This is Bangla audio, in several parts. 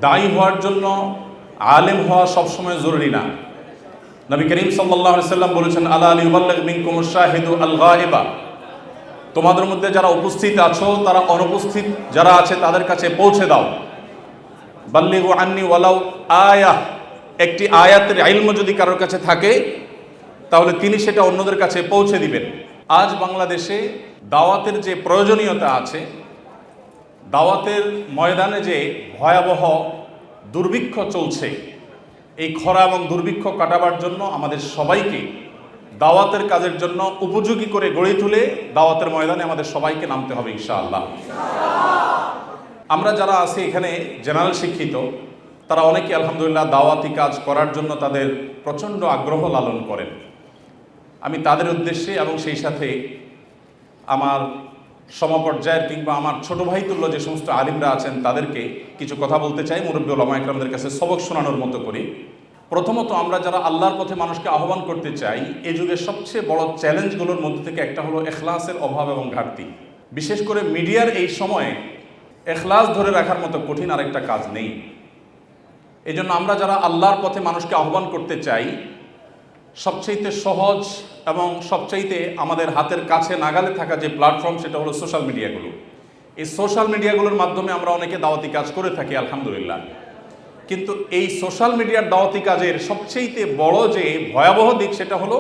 দায়ী হওয়ার জন্য আলেম হওয়া সবসময় জরুরি না। নবী করিম সাল্লাল্লাহু আলাইহি সাল্লাম বলেছেন, আলা লিউবাল্লিগ মিনকুমুশ শাহিদু আল গায়বা, তোমাদের মধ্যে যারা উপস্থিত আছো তারা অনুপস্থিত যারা আছে তাদের কাছে পৌঁছে দাও। বাল্লিগু আন্নি ওয়ালাউ আয়াহ, একটি আয়াতের ইলম যদি কারোর কাছে থাকে তাহলে তিনি সেটা অন্যদের কাছে পৌঁছে দিবেন। আজ বাংলাদেশে দাওয়াতের যে প্রয়োজনীয়তা আছে, দাওয়াতের ময়দানে যে ভয়াবহ দুর্ভিক্ষ চলছে, এই খরা এবং দুর্ভিক্ষ কাটাবার জন্য আমাদের সবাইকে দাওয়াতের কাজের জন্য উপযোগী করে গড়ে তুলে দাওয়াতের ময়দানে আমাদের সবাইকে নামতে হবে ইনশাআল্লাহ। আমরা যারা আছি এখানে জেনারেল শিক্ষিত, তারা অনেকে আলহামদুলিল্লাহ দাওয়াতি কাজ করার জন্য তাদের প্রচণ্ড আগ্রহ লালন করেন। আমি তাদের উদ্দেশ্যে এবং সেই সাথে আমার সমপর্যায়ের কিংবা আমার ছোট ভাই তুল্য যে সমস্ত আলিমরা আছেন তাদেরকে কিছু কথা বলতে চাই, মুরব্বী ওলামা ইকরামদের কাছে সবক শোনানোর মতো করে। প্রথমত, আমরা যারা আল্লাহর পথে মানুষকে আহ্বান করতে চাই, এই যুগের সবচেয়ে বড় চ্যালেঞ্জগুলোর মধ্যে থেকে একটা হলো এখলাসের অভাব এবং ঘাটতি। বিশেষ করে মিডিয়ার এই সময়ে এখলাস ধরে রাখার মতো কঠিন আরেকটা কাজ নেই। এই জন্য আমরা যারা আল্লাহর পথে মানুষকে আহ্বান করতে চাই, সবচাইতে সহজ এবং সবচাইতে আমাদের হাতের কাছে নাগালে থাকা যে প্ল্যাটফর্ম, সেটা হলো সোশ্যাল মিডিয়াগুলো। এই সোশ্যাল মিডিয়াগুলোর মাধ্যমে আমরা অনেকে দাওয়াতি কাজ করে থাকি আলহামদুলিল্লাহ। কিন্তু এই সোশ্যাল মিডিয়ার দাওয়াতি কাজের সবচাইতে বড় যে ভয়াবহ দিক, সেটা হলো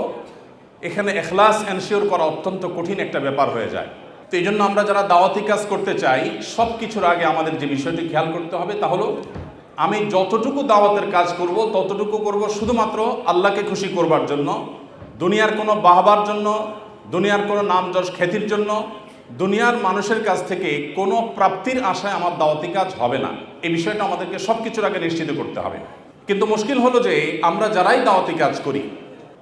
এখানে এখলাস এনশিওর করা অত্যন্ত কঠিন একটা ব্যাপার হয়ে যায়। তো এই জন্য আমরা যারা দাওয়াতি কাজ করতে চাই, সব কিছুর আগে আমাদের যে বিষয়টি খেয়াল করতে হবে তা হলো, আমি যতটুকু দাওয়াতের কাজ করব ততটুকু করব শুধুমাত্র আল্লাহকে খুশি করবার জন্য, দুনিয়ার কোনো বাহবার জন্য, দুনিয়ার কোনো নাম যশ খ্যাতির জন্য, দুনিয়ার মানুষের কাছ থেকে কোনো প্রাপ্তির আশায় আমার দাওয়াতি কাজ হবে না। এই বিষয়টা আমাদেরকে সব কিছুর আগে নিশ্চিত করতে হবে। কিন্তু মুশকিল হলো যে আমরা যারাই দাওয়াতি কাজ করি,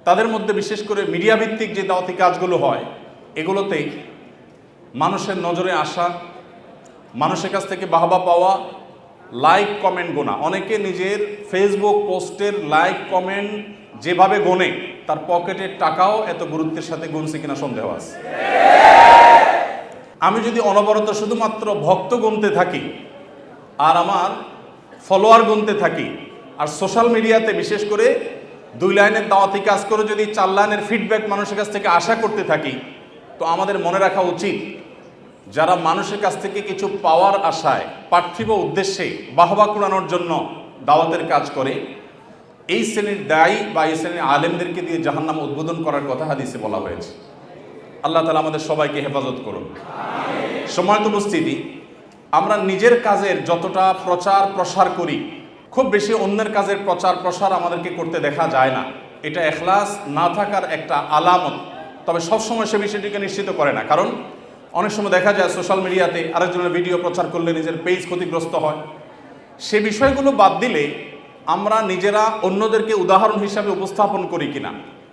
তাদের মধ্যে বিশেষ করে মিডিয়া ভিত্তিক যে দাওয়াতি কাজগুলো হয়, এগুলোতে মানুষের নজরে আসা, মানুষের কাছ থেকে বাহবা পাওয়া, লাইক কমেন্ট গোনা, অনেকে নিজের ফেসবুক পোস্টের লাইক কমেন্ট যেভাবে গোনে, তার পকেটের টাকাও এত গুরুত্বের সাথে গুনছে কিনা সন্দেহ আছে। আমি যদি অনবরত শুধুমাত্র ভক্ত গুনতে থাকি আর আমার ফলোয়ার গুনতে থাকি, আর সোশ্যাল মিডিয়াতে বিশেষ করে 2 লাইনের দাওয়াতি কাজ করে যদি 4 লাইনের ফিডব্যাক মানুষের কাছ থেকে আশা করতে থাকি, তো আমাদের মনে রাখা উচিত, যারা মানুষের কাছ থেকে কিছু পাওয়ার আশায়, পার্থিব উদ্দেশ্যে বাহবা কুড়ানোর জন্য দাওয়াতের কাজ করে, এই শ্রেণীর দায়ী বা এই শ্রেণীর আলেমদেরকে দিয়ে জাহান্নাম উদ্বোধন করার কথা হাদিসে বলা হয়েছে। আল্লাহ তাআলা আমাদের সবাইকে হেফাজত করুন। সম্মানিত উপস্থিতি, আমরা নিজের কাজের যতটা প্রচার প্রসার করি, খুব বেশি অন্যের কাজের প্রচার প্রসার আমাদেরকে করতে দেখা যায় না। এটা এখলাস না থাকার একটা আলামত। তবে সবসময় সে বিষয়টিকে নিশ্চিত করে না, কারণ অনেক সময় দেখা যায় সোশ্যাল মিডিয়াতে আরেকজনের ভিডিও প্রচার করলে নিজের পেজ ক্ষতিগ্রস্ত হয়। সে বিষয়গুলো বাদ দিলে আমরা নিজেরা অন্যদেরকে উদাহরণ হিসাবে উপস্থাপন করি কিনা,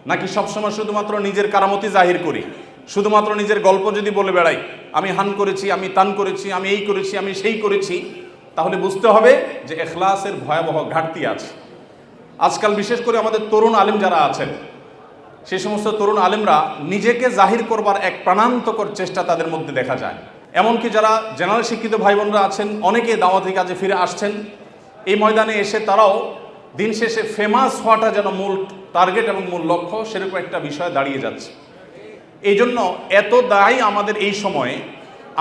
নাকি সবসময় শুধুমাত্র নিজের কারামতি জাহির করি, শুধুমাত্র নিজের গল্প যদি বলে বেড়াই, আমি হান করেছি, আমি তান করেছি, আমি এই করেছি, আমি সেই করেছি, তাহলে বুঝতে হবে যে এখলাসের ভয়াবহ ঘাটতি আছে। আজকাল বিশেষ করে আমাদের তরুণ আলেম যারা আছেন, সেই সমস্ত তরুণ আলেমরা নিজেকে জাহির করবার এক প্রাণান্তকর চেষ্টা তাদের মধ্যে দেখা যায়। এমনকি যারা জেনারেল শিক্ষিত ভাই বোনরা আছেন, অনেকে দাওয়াতি কাজে ফিরে আসছেন, এই ময়দানে এসে তারাও দিন শেষে ফেমাস হওয়াটা যেন মূল টার্গেট এবং মূল লক্ষ্য, সেরকম একটা বিষয় দাঁড়িয়ে যাচ্ছে। এই জন্য এত দায়ী আমাদের এই সময়ে,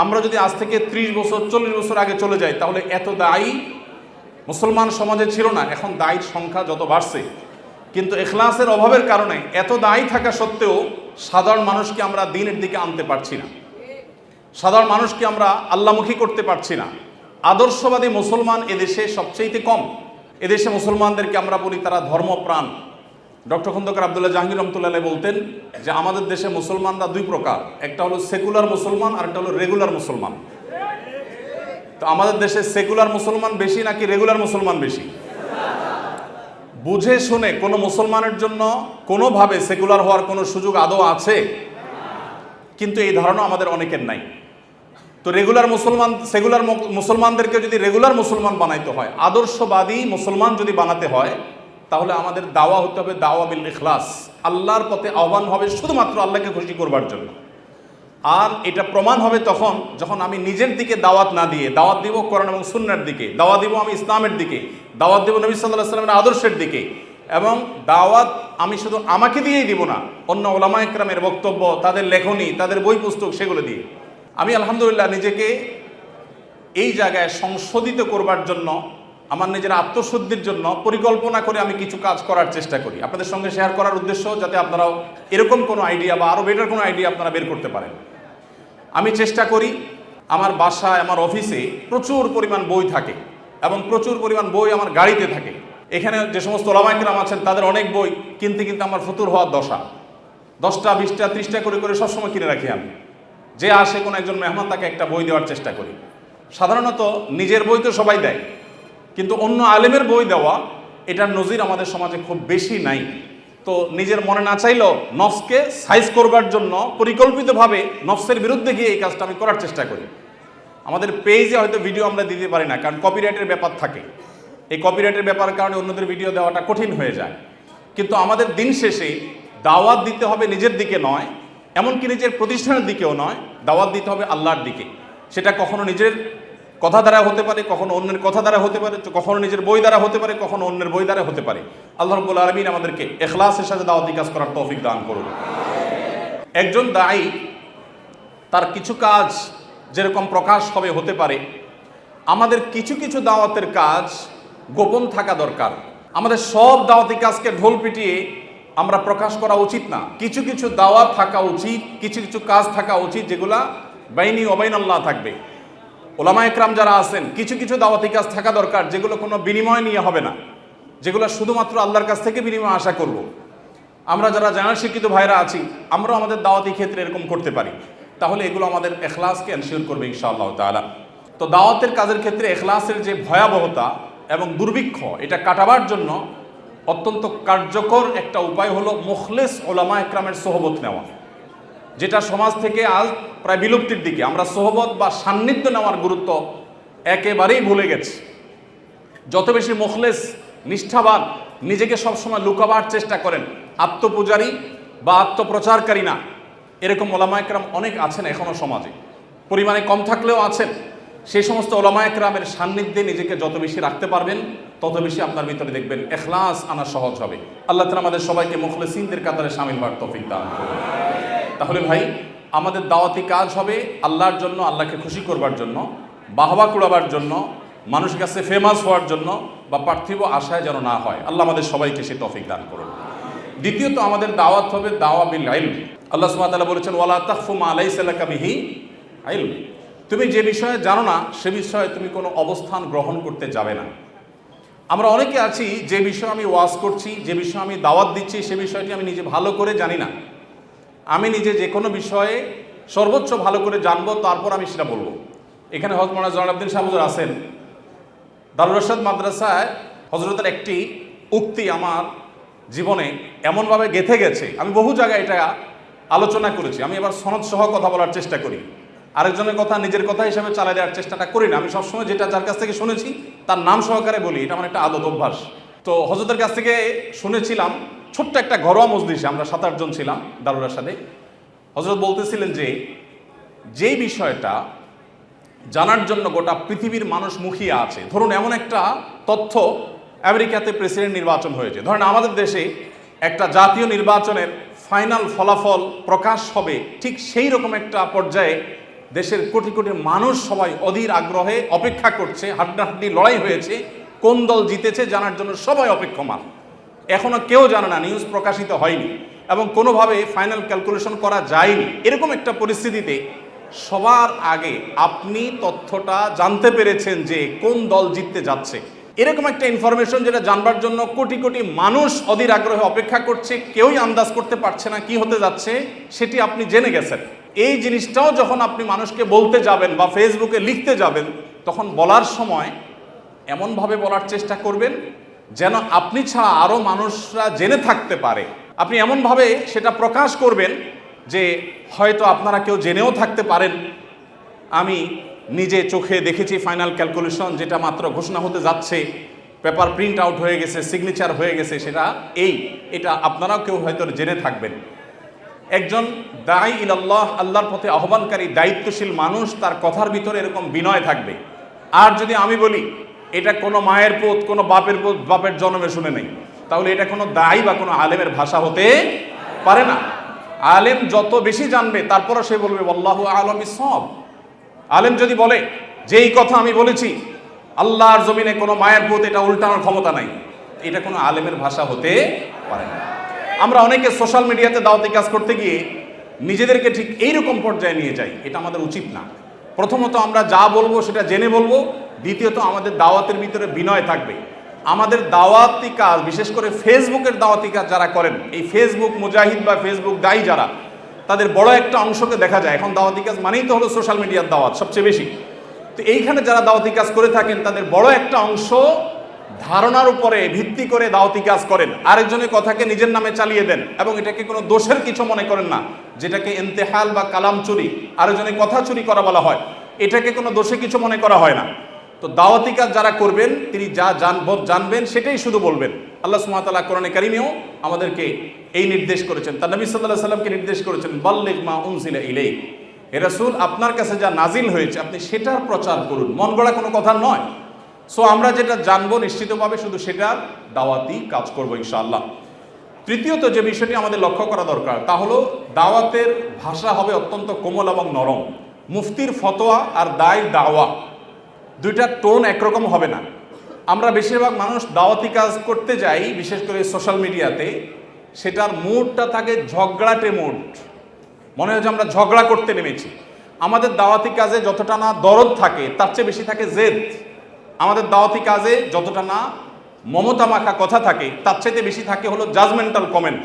আমরা যদি আজ থেকে 30 বছর 40 বছর আগে চলে যাই, তাহলে এত দায়ী মুসলমান সমাজে ছিল না। এখন দায়ীর সংখ্যা যত বাড়ছে, কিন্তু এখলাসের অভাবের কারণে এত দায়ী থাকা সত্ত্বেও সাধারণ মানুষকে আমরা দ্বীনের দিকে আনতে পারছি না, সাধারণ মানুষকে আমরা আল্লাহমুখী করতে পারছি না। আদর্শবাদী মুসলমান এদেশে সবচেয়ে কম। এদেশে মুসলমানদেরকে আমরা বলি তারা ধর্মপ্রাণ। ডক্টর খন্দকার আব্দুল্লাহ জাহাঙ্গীর রহমতুল্লাহ বলতেন যে আমাদের দেশে মুসলমানরা 2 প্রকার, একটা হলো সেকুলার মুসলমান আর একটা হলো রেগুলার মুসলমান। তো আমাদের দেশে সেকুলার মুসলমান বেশি নাকি রেগুলার মুসলমান বেশি? বুঝে শুনে কোনো মুসলমানের জন্য কোনোভাবে সেকুলার হওয়ার কোনো সুযোগ আদৌ আছে? কিন্তু এই ধারণা আমাদের অনেকের নাই। তো রেগুলার মুসলমান, সেকুলার মুসলমানদেরকে যদি রেগুলার মুসলমান বানাইতে হয়, আদর্শবাদী মুসলমান যদি বানাতে হয়, তাহলে আমাদের দাওয়া হতে হবে দাওয়া বিল ইখলাস। আল্লাহর পথে আহ্বান হবে শুধুমাত্র আল্লাহকে খুশি করবার জন্য। আর এটা প্রমাণ হবে তখন যখন আমি নিজের দিকে দাওয়াত না দিয়ে দাওয়াত দিব কোরআন এবং সুন্নাহর দিকে, দাওয়াত দিব আমি ইসলামের দিকে, দাওয়াত দিব নবী সাল্লাল্লাহু আলাইহি ওয়াসাল্লামের আদর্শের দিকে, এবং দাওয়াত আমি শুধু আমাকে দিয়েই দিব না, অন্য ওলামা ইকরামের বক্তব্য, তাদের লেখনী, তাদের বই পুস্তক, সেগুলো দিয়ে। আমি আলহামদুলিল্লাহ নিজেকে এই জায়গায় সংশোধিত করবার জন্য, আমার নিজের আত্মশুদ্ধির জন্য পরিকল্পনা করে আমি কিছু কাজ করার চেষ্টা করি, আপনাদের সঙ্গে শেয়ার করার উদ্দেশ্য যাতে আপনারাও এরকম কোনো আইডিয়া বা আরও বেটার কোনো আইডিয়া আপনারা বের করতে পারেন। আমি চেষ্টা করি, আমার বাসায়, আমার অফিসে প্রচুর পরিমাণ বই থাকে এবং প্রচুর পরিমাণ বই আমার গাড়িতে থাকে। এখানে যে সমস্ত ওলামা ইকরাম আছেন তাদের অনেক বই কিনতে কিনতে আমার ফতুর হওয়ার দশা, 10টা 20টা 30টা করে সবসময় কিনে রাখি আমি। যে আসে কোনো একজন মেহমান তাকে একটা বই দেওয়ার চেষ্টা করি। সাধারণত নিজের বই তো সবাই দেয়, কিন্তু অন্য আলেমের বই দেওয়া এটার নজির আমাদের সমাজে খুব বেশি নাই। তো নিজের মনে না চাইলেও নফসকে সাইজ করবার জন্য পরিকল্পিতভাবে নফসের বিরুদ্ধে গিয়ে এই কাজটা আমি করার চেষ্টা করি। আমাদের পেজে হয়তো ভিডিও আমরা দিতে পারি না, কারণ কপিরাইটের ব্যাপার থাকে। এই কপিরাইটের ব্যাপারের কারণে অন্যদের ভিডিও দেওয়াটা কঠিন হয়ে যায়। কিন্তু আমাদের দিন শেষে দাওয়াত দিতে হবে নিজের দিকে নয়, এমনকি নিজের প্রতিষ্ঠানের দিকেও নয়, দাওয়াত দিতে হবে আল্লাহর দিকে। সেটা কখনো নিজের কথা দ্বারা হতে পারে, কখনো অন্যের কথা দ্বারা হতে পারে, কখনো নিজের বই দ্বারা হতে পারে, কখনো অন্যের বই দ্বারা হতে পারে। আল্লাহ রাব্বুল আলামিন আমাদেরকে ইখলাসের সাথে দাওয়াতি কাজ করার তৌফিক দান করুন। একজন দায়ী তার কিছু কাজ যেরকম প্রকাশ হবে হতে পারে, আমাদের কিছু কিছু দাওয়াতের কাজ গোপন থাকা দরকার। আমাদের সব দাওয়াতি কাজকে ঢোল পিটিয়ে আমরা প্রকাশ করা উচিত না। কিছু কিছু দাওয়াত থাকা উচিত, কিছু কিছু কাজ থাকা উচিত যেগুলা বাইনি ওবাইন আল্লাহ থাকবে। ওলামা ইকরাম যারা আছেন, কিছু কিছু দাওয়াতি কাজ থাকা দরকার যেগুলো কোনো বিনিময় নিয়ে হবে না, যেগুলো শুধুমাত্র আল্লাহর কাছ থেকে বিনিময় আশা করব। আমরা যারা জানা শিক্ষিত ভাইরা আছি, আমরাও আমাদের দাওয়াতি ক্ষেত্রে এরকম করতে পারি, তাহলে এগুলো আমাদের এখলাসকে এনশিওর করবে ইনশাআল্লাহ তাআলা। তো দাওয়াতের কাজের ক্ষেত্রে এখলাসের যে ভয়াবহতা এবং দুর্ভিক্ষ, এটা কাটাবার জন্য অত্যন্ত কার্যকর একটা উপায় হলো মুখলেস ওলামা ইকরামের সোহবত নেওয়া, যেটা সমাজ থেকে আজ প্রায় বিলুপ্তির দিকে। আমরা সোহবত বা সান্নিধ্য নেওয়ার গুরুত্ব একেবারেই ভুলে গেছি। যত বেশি মুখলেস, নিষ্ঠাবান, নিজেকে সবসময় লুকাবার চেষ্টা করেন, আত্মপূজারী বা আত্মপ্রচারকারী না, এরকম ওলামা ইকরাম অনেক আছেন এখনও সমাজে, পরিমাণে কম থাকলেও আছেন। সেই সমস্ত ওলামা ইকরামের সান্নিধ্যে নিজেকে যত বেশি রাখতে পারবেন, তত বেশি আপনার ভিতরে দেখবেন ইখলাস আনা সহজ হবে। আল্লাহ তাআলা আমাদের সবাইকে মুখলিসিনদের কাতারে শামিল হওয়ার তৌফিক দান করুন। তাহলে ভাই, আমাদের দাওয়াতি কাজ হবে আল্লাহর জন্য, আল্লাহকে খুশি করবার জন্য, বাহবা কুড়াবার জন্য, মানুষের কাছে ফেমাস হওয়ার জন্য বা পার্থিব আশায় যেন না হয়। আল্লাহ আমাদের সবাইকে সে তৌফিক দান করুন। দ্বিতীয়ত, আমাদের দাওয়াত হবে দাওয়া বিল ইলম। আল্লাহ সুবহানাহু ওয়া তাআলা বলেছেন, ওয়ালা তাখফু মা লাইসা লাকা বিহি ইলম। তুমি যে বিষয়ে জানো না সে বিষয়ে তুমি কোনো অবস্থান গ্রহণ করতে যাবে না। আমরা অনেকে আছি, যে বিষয়ে আমি ওয়াজ করছি, যে বিষয়ে আমি দাওয়াত দিচ্ছি, সে বিষয়টি আমি নিজে ভালো করে জানি না। আমি নিজে যে কোনো বিষয়ে সর্বোচ্চ ভালো করে জানবো, তারপর আমি সেটা বলবো। এখানে হযরত মাওলানা জয়নুল শাহ হুজুর আছেন। দারুল ইরশাদ মাদ্রাসায় হযরতের একটি উক্তি আমার জীবনে এমনভাবে গেঁথে গেছে, আমি বহু জায়গায় এটা আলোচনা করেছি। আমি এবার সনদ সহ কথা বলার চেষ্টা করি, আরেকজনের কথা নিজের কথা হিসাবে চালিয়ে দেওয়ার চেষ্টাটা করি না। আমি সবসময় যেটা যার কাছ থেকে শুনেছি তার নাম সহকারে বলি, এটা আমার একটা আদত অভ্যাস। তো হযরতের কাছ থেকে শুনেছিলাম, ছোট্ট একটা ঘরোয়া মজলিসে আমরা 7-8 জন ছিলাম দারুল ইরশাদে। হযরত বলতেছিলেন যে, যেই বিষয়টা জানার জন্য গোটা পৃথিবীর মানুষ মুখিয়ে আছে, ধরুন এমন একটা তথ্য, আমেরিকাতে প্রেসিডেন্ট নির্বাচন হয়েছে, ধরেন আমাদের দেশে একটা জাতীয় নির্বাচনের ফাইনাল ফলাফল প্রকাশ হবে, ঠিক সেই রকম একটা পর্যায়ে দেশের কোটি কোটি মানুষ সবাই অধীর আগ্রহে অপেক্ষা করছে, হাড্ডাহাড্ডি লড়াই হয়েছে, কোন দল জিতেছে জানার জন্য সবাই অপেক্ষমান। এখনো কেউ জানে না, নিউজ প্রকাশিত হয়নি এবং কোনোভাবে ফাইনাল ক্যালকুলেশন করা যায়নি। এরকম একটা পরিস্থিতিতে সবার আগে আপনি তথ্যটা জানতে পেরেছেন যে কোন দল জিততে যাচ্ছে, এরকম একটা ইনফরমেশন যেটা জানবার জন্য কোটি কোটি মানুষ অধীর আগ্রহে অপেক্ষা করছে, কেউই আন্দাজ করতে পারছে না কি হতে যাচ্ছে, সেটি আপনি জেনে গেছেন। এই জিনিসটাও যখন আপনি মানুষকে বলতে যাবেন বা ফেসবুকে লিখতে যাবেন, তখন বলার সময় এমনভাবে বলার চেষ্টা করবেন যেন আপনি ছাড়া আরও মানুষরা জেনে থাকতে পারে। আপনি এমনভাবে সেটা প্রকাশ করবেন যে হয়তো আপনারা কেউ জেনেও থাকতে পারেন, আমি নিজে চোখে দেখেছি ফাইনাল ক্যালকুলেশন, যেটা মাত্র ঘোষণা হতে যাচ্ছে, পেপার প্রিন্ট আউট হয়ে গেছে, সিগনেচার হয়ে গেছে, সেটা এটা আপনারাও কেউ হয়তো জেনে থাকবেন। একজন দাঈ ইলাল্লাহ, আল্লাহর পথে আহ্বানকারী দায়িত্বশীল মানুষ, তার কথার ভিতরে এরকম বিনয় থাকবে। আর যদি আমি বলি এটা কোনো মায়ের পুত, কোনো বাপের পুত, বাপের জন্মে শুনে নেই, তাহলে এটা কোনো দায়ী বা কোনো আলেমের ভাষা হতে পারে না। আলেম যত বেশি জানবে তারপরও সে বলবে আল্লাহু আ'লাম বিস-সাওয়াব। আলেম যদি বলে যে এই কথা আমি বলেছি, আল্লাহর জমিনে কোনো মায়ের পুত এটা উল্টানোর ক্ষমতা নাই, এটা কোনো আলেমের ভাষা হতে পারে না। আমরা অনেকে সোশ্যাল মিডিয়াতে দাওয়াতি কাজ করতে গিয়ে নিজেদেরকে ঠিক এইরকম পর্যায়ে নিয়ে যাই, এটা আমাদের উচিত না। প্রথমত আমরা যা বলবো সেটা জেনে বলবো, দ্বিতীয়ত আমাদের দাওয়াতের ভিতরে বিনয় থাকবে। আমাদের দাওয়াতি কাজ, বিশেষ করে ফেসবুকের দাওয়াতি কাজ যারা করেন, এই ফেসবুক মুজাহিদ বা ফেসবুক দায়ী যারা, তাদের বড় একটা অংশকে দেখা যায় এখন দাওয়াতি কাজ মানেই তো হলো সোশ্যাল মিডিয়ার দাওয়াত সবচেয়ে বেশি। তো এইখানে যারা দাওয়াতি কাজ করে থাকেন তাদের বড় একটা অংশ ধারণার উপরে ভিত্তি করে দাওয়াতি কাজ করেন, আরেকজনের কথাকে নিজের নামে চালিয়ে দেন এবং এটাকে কোনো দোষের কিছু মনে করেন না, যেটাকে ইন্তেহাল বা কালাম চুরি, আরেকজনের কথা চুরি করা বলা হয়, এটাকে কোনো দোষে কিছু মনে করা হয় না। তো দাওয়াতি কাজ যারা করবেন তিনি যা জানবেন সেটাই শুধু বলবেন। আল্লাহ সুবহানাহু ওয়া তাআলা কোরআনে কারিমেও আমাদেরকে এই নির্দেশ করেছেন, তার নবী সাল্লাল্লাহু আলাইহি ওয়াসাল্লামকে নির্দেশ করেছেন, বাল্লিগ মা উনজিলা ইলাইক, হে রাসূল আপনার কাছে যা নাজিল হয়েছে আপনি সেটার প্রচার করুন, মন গড়া কোনো কথা নয়। সো আমরা যেটা জানবো নিশ্চিতভাবে শুধু সেটার দাওয়াতি কাজ করবো ইনশাআল্লাহ। তৃতীয়ত যে বিষয়টি আমাদের লক্ষ্য করা দরকার তা হলো দাওয়াতের ভাষা হবে অত্যন্ত কোমল এবং নরম। মুফতির ফতোয়া আর দাওয়া দুইটার টোন একরকম হবে না। আমরা বেশিরভাগ মানুষ দাওয়াতি কাজ করতে যাই, বিশেষ করে সোশ্যাল মিডিয়াতে, সেটার মুডটা থাকে ঝগড়াটে মুড, মনে হয় যে আমরা ঝগড়া করতে নেমেছি। আমাদের দাওয়াতি কাজে যতটা না দরদ থাকে তার চেয়ে বেশি থাকে জেদ। আমাদের দাওয়াতি কাজে যতটা না মমতা মাখা কথা থাকে তার চাইতে বেশি থাকে হলো জাজমেন্টাল কমেন্ট।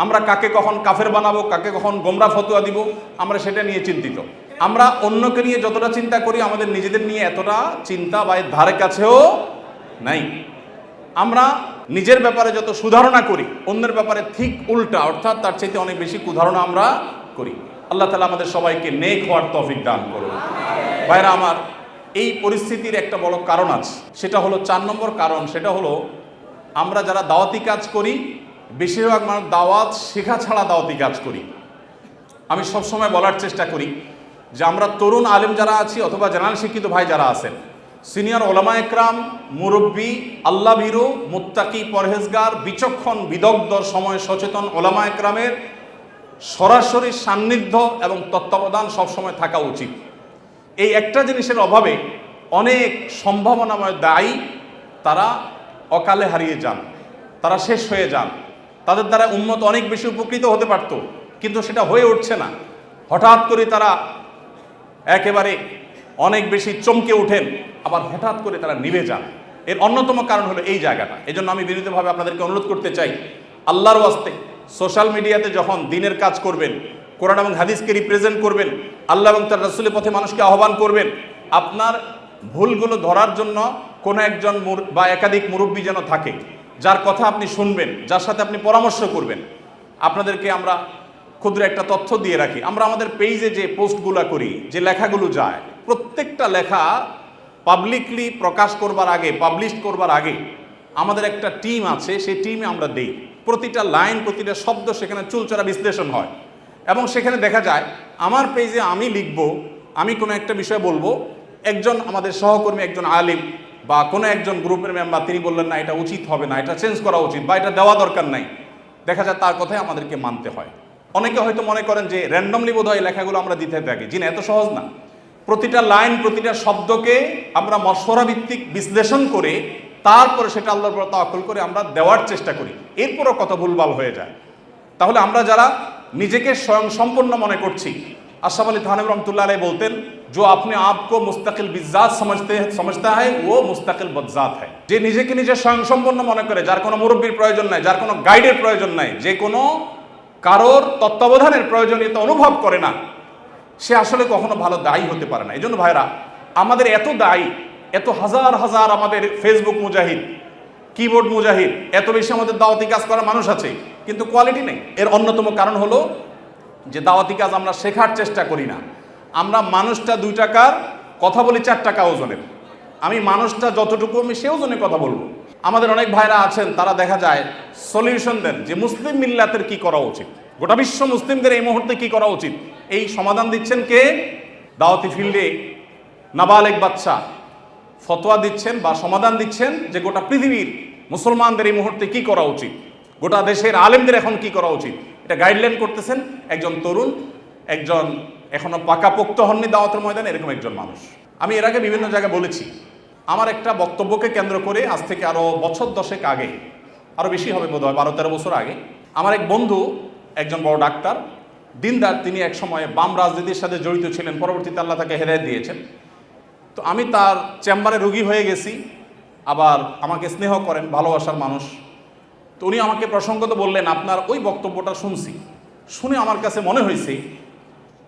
আমরা কাকে কখন কাফের বানাবো, কাকে কখন গোমরা ফতোয়া দিব, আমরা সেটা নিয়ে চিন্তিত। আমরা অন্যকে নিয়ে যতটা চিন্তা করি আমাদের নিজেদের নিয়ে এতটা চিন্তা বা এর ধারে কাছেও নাই। আমরা নিজের ব্যাপারে যত সুধারণা করি অন্যের ব্যাপারে ঠিক উল্টা, অর্থাৎ তার চাইতে অনেক বেশি কুধারণা আমরা করি। আল্লাহ তাআলা আমাদের সবাইকে নেক হওয়ার তৌফিক দান করুন। ভাইরা আমার, এই পরিস্থিতির একটা বড় কারণ আছে, সেটা হলো 4 নম্বর কারণ, সেটা হলো আমরা যারা দাওয়াতি কাজ করি বেশিরভাগ মানুষ দাওয়াত শেখা ছাড়া দাওয়াতি কাজ করি। আমি সবসময় বলার চেষ্টা করি যে আমরা তরুণ আলেম যারা আছি অথবা জেনারেল শিক্ষিত ভাই যারা আছেন, সিনিয়র ওলামা একরাম, মুরব্বী, আল্লাহ ভীরু, মুত্তাকি, পরহেজগার, বিচক্ষণ, বিদগ্ধ, সময় সচেতন ওলামা একরামের সরাসরি সান্নিধ্য এবং তত্ত্বাবধান সবসময় থাকা উচিত। এই একটা জিনিসের অভাবে অনেক সম্ভাবনাময় দায়ী তারা অকালে হারিয়ে যান, তারা শেষ হয়ে যান। তাদের দ্বারা উম্মত অনেক বেশি উপকৃত হতে পারত, কিন্তু সেটা হয়ে উঠছে না। হঠাৎ করে তারা একেবারে অনেক বেশি চমকে ওঠেন, আবার হঠাৎ করে তারা নিভে যান। এর অন্যতম কারণ হলো এই জায়গাটা। এই জন্য আমি বিনীতভাবে আপনাদেরকে অনুরোধ করতে চাই, আল্লাহর ওয়াস্তে সোশ্যাল মিডিয়াতে যখন দিনের কাজ করবেন, কোরআন এবং হাদিসকে রিপ্রেজেন্ট করবেন, আল্লাহ এবং তার রাসূলের পথে মানুষকে আহ্বান করবেন, আপনার ভুলগুলো ধরার জন্য কোনো একজন বা একাধিক মুরব্বী যেন থাকে, যার কথা আপনি শুনবেন, যার সাথে আপনি পরামর্শ করবেন। আপনাদেরকে আমরা ক্ষুদ্র একটা তথ্য দিয়ে রাখি, আমরা আমাদের পেজে যে পোস্টগুলো করি, যে লেখাগুলো যায়, প্রত্যেকটা লেখা পাবলিকলি প্রকাশ করবার আগে, পাবলিশ করবার আগে আমাদের একটা টিম আছে, সেই টিমে আমরা দেই। প্রতিটা লাইন, প্রতিটা শব্দ সেখানে চুলচেরা বিশ্লেষণ হয় এবং সেখানে দেখা যায় আমার পেজে আমি লিখব, আমি কোনো একটা বিষয় বলবো, একজন আমাদের সহকর্মী, একজন আলিম বা কোনো একজন গ্রুপের মেম্বার তিনি বললেন না এটা উচিত হবে না, এটা চেঞ্জ করা উচিত বা এটা দেওয়া দরকার নাই। দেখা যায় তার কথাই আমাদেরকে মানতে হয়। অনেকে হয়তো মনে করেন যে র্যান্ডমলি বোধহয় লেখাগুলো আমরা দিতে থাকি, জি না, এত সহজ না। প্রতিটা লাইন, প্রতিটা শব্দকে আমরা মশওয়ারা ভিত্তিক বিশ্লেষণ করে তারপরে সেটা আল্লাহর উপর তাওয়াক্কুল করে আমরা দেওয়ার চেষ্টা করি, এরপরও কত ভুলভাল হয়ে যায়। তাহলে আমরা যারা নিজেকে স্বয়ং সম্পূর্ণ মনে করছি, আশরাফ আলী থানভী রহমতুল্লাহ আলাইহি বলতেন, जो अपने आप को मुस्तकिल बिज़ात समझता है वो मुस्तकिल बज़ात है। যে নিজেকে নিজে স্বয়ংসম্পন্ন মনে করে, যার কোনো মুরব্বীর প্রয়োজন নাই, যার কোনো গাইডের প্রয়োজন নাই, যে কোনো কারোর তত্ত্বাবধানের প্রয়োজনীয়তা অনুভব করে না, সে আসলে কখনো ভালো দায়ী হতে পারে না। এই জন্য ভাইরা, আমাদের এত দায়ী, এত হাজার হাজার আমাদের ফেসবুক মুজাহিদ, কিবোর্ড মুজাহিদ, এত বেশি আমাদের দাওয়াতি কাজ করা মানুষ আছে, কিন্তু কোয়ালিটি নেই। এর অন্যতম কারণ হলো যে দাওয়াতি কাজ আমরা শেখার চেষ্টা করি না। আমরা মানুষটা 2 টাকার কথা বলি 4 টাকা ওজনের। আমি মানুষটা যতটুকু আমি সে ওজনে কথা বলবো। আমাদের অনেক ভাইরা আছেন, তারা দেখা যায় সলিউশন দেন যে মুসলিম মিল্লাতের কি করা উচিত। গোটা বিশ্ব মুসলিমদের এই মুহূর্তে কি করা উচিত, এই সমাধান দিচ্ছেন কে? দাওয়াতি ফিল্ডে নাবালেগ বাচ্চা ফতোয়া দিচ্ছেন বা সমাধান দিচ্ছেন যে গোটা পৃথিবীর মুসলমানদের এই মুহূর্তে কি করা উচিত, গোটা দেশের আলেমদের এখন কি করা উচিত, এটা গাইডলাইন করতেছেন একজন তরুণ, একজন এখনো পাকাপোক্ত হননি দাওয়াতের ময়দানে এরকম একজন মানুষ। আমি এর আগে বিভিন্ন জায়গায় বলেছি, আমার একটা বক্তব্যকে কেন্দ্র করে আজ থেকে আরো বছর 10 আগে, আরো বেশি হবে বোধ হয় 12-13 বছর আগে, আমার এক বন্ধু একজন বড় ডাক্তার দিনদার, তিনি এক সময় বাম রাজনীতির সাথে জড়িত ছিলেন, পরবর্তীতে আল্লাহ তাকে হেদায়েত দিয়েছেন। তো আমি তার চেম্বারে রোগী হয়ে গেছি, আবার আমাকে স্নেহ করেন, ভালোবাসার মানুষ। তো উনি আমাকে প্রসঙ্গত বললেন, আপনার ওই বক্তব্যটা শুনছি, শুনে আমার কাছে মনে হয়েছে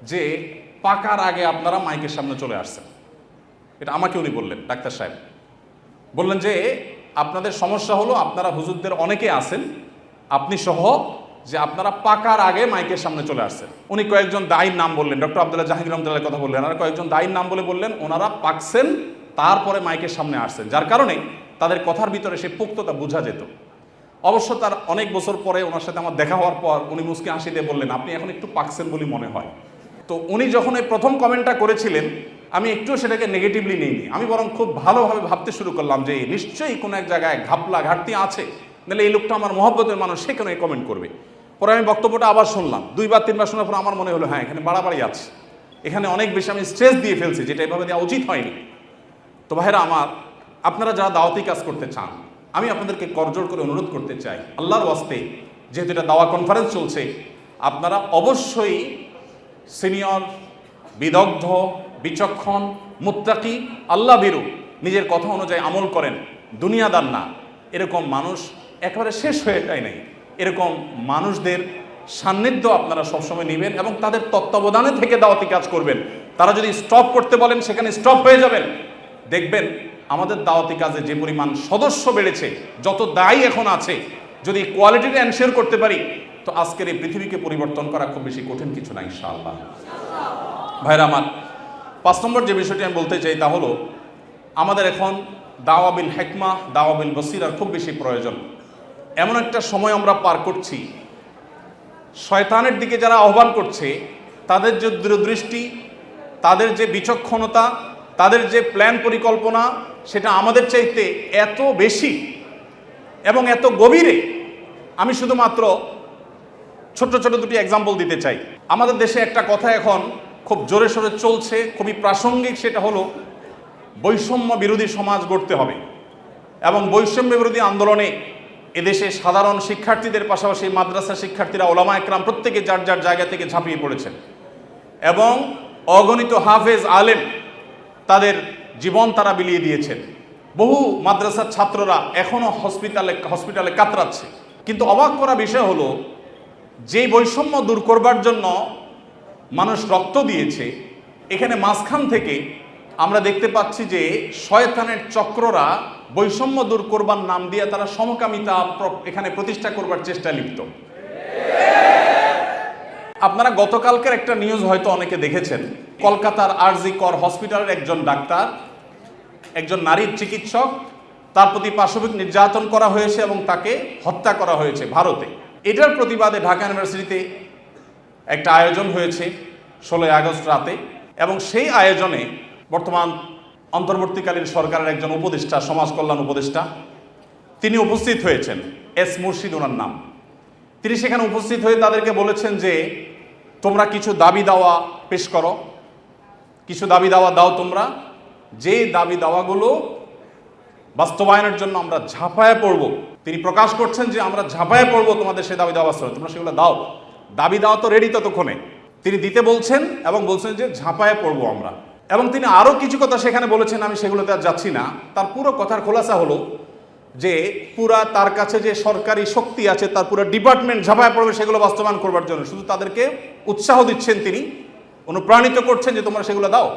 যে পাকার আগে আপনারা মাইকের সামনে চলে আসছেন। এটা আমাকে উনি বললেন, ডাক্তার সাহেব বললেন যে আপনাদের সমস্যা হলো আপনারা হুজুরদের অনেকে আছেন, আপনি সহ, যে আপনারা পাকার আগে মাইকের সামনে চলে আসছেন। উনি কয়েকজন দায়ীর নাম বললেন, ডক্টর আব্দুল্লাহ জাহাঙ্গীর রহমতুল্লাহর কথা বললেন, আর কয়েকজন দায়ীর নাম বললেন ওনারা পাকছেন তারপরে মাইকের সামনে আসছেন, যার কারণে তাদের কথার ভিতরে সেই পোক্ততা বোঝা যেত। অবশ্য তার অনেক বছর পরে ওনার সাথে আমার দেখা হওয়ার পর উনি মুস্কি হাসি দিয়ে বললেন, আপনি এখন একটু পাকছেন বলে মনে হয়। তো উনি যখন এই প্রথম কমেন্টটা করেছিলেন, আমি একটু সেটাকে নেগেটিভলি নিইনি, আমি বরং খুব ভালোভাবে ভাবতে শুরু করলাম যে নিশ্চয়ই কোনো এক জায়গায় ঘাপলা ঘাটতি আছে, নাহলে এই লোকটা আমার মহব্বতের মানুষ, সে কেন এই কমেন্ট করবে। পরে আমি বক্তব্যটা আবার শুনলাম, 2-3 শোনার পর আমার মনে হলো হ্যাঁ, এখানে বাড়াবাড়ি আছে, এখানে অনেক বেশি আমি স্ট্রেস দিয়ে ফেলছি, যেটা এভাবে দেওয়া উচিত হয়নি। তো ভাইরা আমার, আপনারা যারা দাওয়াতি কাজ করতে চান, আমি আপনাদেরকে করজোড় করে অনুরোধ করতে চাই, আল্লাহর ওয়াস্তে, যেহেতু এটা দাওয়া কনফারেন্স চলছে, আপনারা অবশ্যই সিনিয়র, বিদগ্ধ, বিচক্ষণ, মুত্তাকি, আল্লাহ ভীরু, নিজের কথা অনুযায়ী আমল করেন, দুনিয়াদার না, এরকম মানুষ একেবারে শেষ হয়ে যায় নাই, এরকম মানুষদের সান্নিধ্য আপনারা সবসময় নেবেন এবং তাদের তত্ত্বাবধানে থেকে দাওয়াতি কাজ করবেন। তারা যদি স্টপ করতে বলেন সেখানে স্টপ হয়ে যাবেন। দেখবেন আমাদের দাওয়াতি কাজে যে পরিমাণ সদস্য বেড়েছে, যত দায়ী এখন আছে, যদি কোয়ালিটিটা এনশিওর করতে পারি, তো আজকের এই পৃথিবীকে পরিবর্তন করা খুব বেশি কঠিন কিছু না ইনশাআল্লাহ। ভাইরা আমার, 5 নম্বর যে বিষয়টি আমি বলতে চাই তা হলো, আমাদের এখন দাওয়া বিল হিকমা, দাওয়া বিল বসিরার খুব বেশি প্রয়োজন। এমন একটা সময় আমরা পার করছি, শয়তানের দিকে যারা আহ্বান করছে, তাদের যে দূরদৃষ্টি, তাদের যে বিচক্ষণতা, তাদের যে প্ল্যান পরিকল্পনা, সেটা আমাদের চাইতে এত বেশি এবং এত গভীরে। আমি শুধুমাত্র ছোট ছোট 2টি এক্সাম্পল দিতে চাই। আমাদের দেশে একটা কথা এখন খুব জোরে সোরে চলছে, খুবই প্রাসঙ্গিক, সেটা হলো বৈষম্য বিরোধী সমাজ গড়তে হবে। এবং বৈষম্য বিরোধী আন্দোলনে এদেশে সাধারণ শিক্ষার্থীদের পাশাপাশি মাদ্রাসা শিক্ষার্থীরা, ওলামা একরাম প্রত্যেকে যার যার জায়গা থেকে ঝাঁপিয়ে পড়েছেন এবং অগণিত হাফেজ আলেম তাদের জীবন তারা বিলিয়ে দিয়েছেন। বহু মাদ্রাসার ছাত্ররা এখনো হসপিটালে কাতরাচ্ছে। কিন্তু অবাক করা বিষয় হলো, যেই বৈষম্য দূর করবার জন্য মানুষ রক্ত দিয়েছে, এখানে মাঝখান থেকে আমরা দেখতে পাচ্ছি যে শয়তানের চক্ররা বৈষম্য দূর করবার নাম দিয়ে তারা সমকামিতা এখানে প্রতিষ্ঠা করবার চেষ্টায় লিপ্ত। আপনারা গতকালকের একটা নিউজ হয়তো অনেকে দেখেছেন, কলকাতার আরজি কর হসপিটালের একজন ডাক্তার, একজন নারীর চিকিৎসক, তার প্রতি পাশবিক নির্যাতন করা হয়েছে এবং তাকে হত্যা করা হয়েছে ভারতে। এটার প্রতিবাদে ঢাকা ইউনিভার্সিটিতে একটা আয়োজন হয়েছে 16 আগস্ট রাতে, এবং সেই আয়োজনে বর্তমান অন্তর্বর্তীকালীন সরকারের একজন উপদেষ্টা, সমাজ কল্যাণ উপদেষ্টা, তিনি উপস্থিত হয়েছেন, এস মুর্শিদ ওনার নাম। তিনি সেখানে উপস্থিত হয়ে তাদেরকে বলেছেন যে তোমরা কিছু দাবি দাওয়া পেশ করো, কিছু দাবি দাওয়া দাও তোমরা, যে দাবি দাওয়াগুলো বাস্তবায়নের জন্য আমরা ঝাঁপায়ে পড়ব। তিনি প্রকাশ করছেন যে আমরা ঝাঁপায়ে পড়ব তোমাদের সেই দাবি দাওয়া বাস্তবায়ন, তোমরা সেগুলো দাও। দাবি দেওয়া তো রেডি ততক্ষণে, তিনি দিতে বলছেন এবং বলছেন যে ঝাঁপায়ে পড়ব আমরা। এবং তিনি আরও কিছু কথা সেখানে বলেছেন, আমি সেগুলোতে আর যাচ্ছি না। তার পুরো কথার খোলাসা হলো যে পুরা তার কাছে যে সরকারি শক্তি আছে, তার পুরো ডিপার্টমেন্ট ঝাঁপায়ে পড়বে সেগুলো বাস্তবায়ন করবার জন্য। শুধু তাদেরকে উৎসাহ দিচ্ছেন তিনি, অনুপ্রাণিত করছেন যে তোমরা সেগুলো দাও।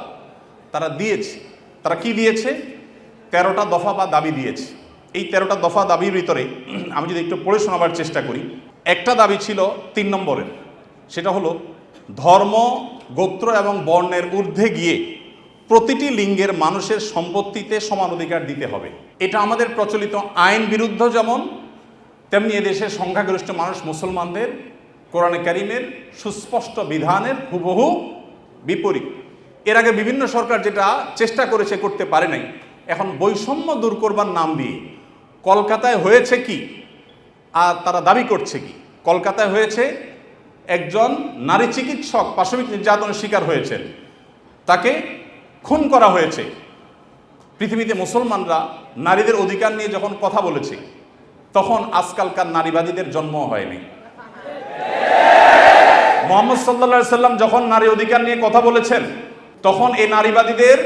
তারা দিয়েছে। তারা কি দিয়েছে? 13টা দফা বা দাবি দিয়েছে। এই 13টা দফা দাবির ভিতরে আমি যদি একটু পড়ে শোনাবার চেষ্টা করি, একটা দাবি ছিল 3 নম্বরের, সেটা হলো ধর্ম, গোত্র এবং বর্ণের ঊর্ধ্বে গিয়ে প্রতিটি লিঙ্গের মানুষের সম্পত্তিতে সমান অধিকার দিতে হবে। এটা আমাদের প্রচলিত আইন বিরুদ্ধ যেমন, তেমনি এদেশের সংখ্যাগরিষ্ঠ মানুষ মুসলমানদের কোরআনে কারিমের সুস্পষ্ট বিধানের হুবহু বিপরীত। এর আগে বিভিন্ন সরকার যেটা চেষ্টা করেছে, করতে পারে নাই। এখন বৈষম্য দূর করবার নাম দিয়ে কলকাতায় হয়েছে কি আর তারা দাবি করছে কি? কলকাতায় হয়েছে, একজন নারী চিকিৎসক পাশবিক নির্যাতনের শিকার হয়েছেন, তাকে খুন করা হয়েছে। পৃথিবীতে মুসলমানরা নারীদের অধিকার নিয়ে যখন কথা বলেছে, তখন আজকালকার নারীবাদীদের জন্ম হয়নি। মুহাম্মদ সাল্লাল্লাহু আলাইহি সাল্লাম যখন নারী অধিকার নিয়ে কথা বলেছেন, তখন এই নারীবাদীদের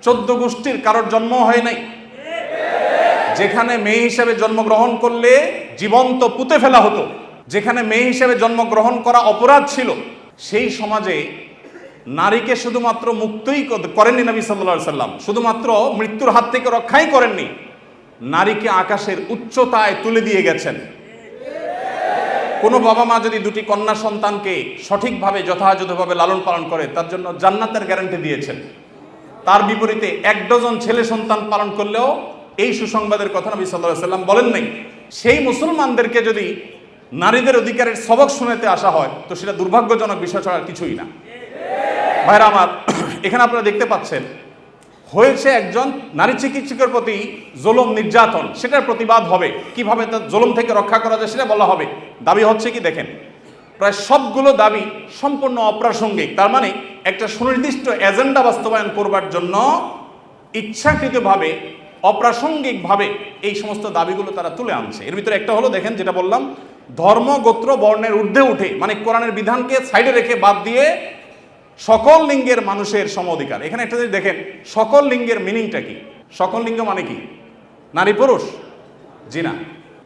14 গোষ্ঠীর কারোর জন্ম হয় নাই। যেখানে মেয়ে হিসেবে জন্মগ্রহণ করলে জীবন্ত পুঁতে ফেলা হতো, যেখানে মেয়ে হিসেবে জন্মগ্রহণ করা অপরাধ ছিল, সেই সমাজে নারীকে শুধুমাত্র মুক্তই করেননি নবী সাল্লাল্লাহু আলাইহি সাল্লাম, শুধুমাত্র মৃত্যুর হাত থেকে রক্ষাই করেননি, নারীকে আকাশের উচ্চতায় তুলে দিয়ে গেছেন। কোনো বাবা মা যদি দুটি কন্যা সন্তানকে সঠিকভাবে যথাযথভাবে লালন পালন করে, তার জন্য জান্নাতের গ্যারান্টি দিয়েছেন। তার বিপরীতে 1 ডজন ছেলে সন্তান পালন করলেও এই সুসংবাদের কথা নবী সাল্লাল্লাহু আলাইহি সাল্লাম বলেন নাই। সেই মুসলমানদেরকে যদি নারীদের অধিকারের সবক শুনাতে আসা হয়, তো সেটা দুর্ভাগ্যজনক বিষয় ছাড়া কিছুই না। ভাইরা আমার, এখানে আপনারা দেখতে পাচ্ছেন, হয়েছে একজন নারী চিকিৎসকের প্রতি জুলুম নির্যাতন, সেটার প্রতিবাদ হবে, কিভাবে তার জুলুম থেকে রক্ষা করা যায় সেটা বলা হবে। দাবি হচ্ছে কি দেখেন, প্রায় সবগুলো দাবি সম্পূর্ণ অপ্রাসঙ্গিক। তার মানে একটা সুনির্দিষ্ট এজেন্ডা বাস্তবায়ন করবার জন্য ইচ্ছাকৃতভাবে অপ্রাসঙ্গিকভাবে এই সমস্ত দাবিগুলো তারা তুলে আনছে। এর ভিতরে একটা হলো, দেখেন যেটা বললাম, ধর্ম গোত্র বর্ণের ঊর্ধ্বে উঠে, মানে কোরআনের বিধানকে সাইডে রেখে বাদ দিয়ে সকল লিঙ্গের মানুষের সম অধিকার। এখানে একটা যদি দেখেন, সকল লিঙ্গের মিনিংটা কি? সকল লিঙ্গ মানে কি? নারী পুরুষ? জি না,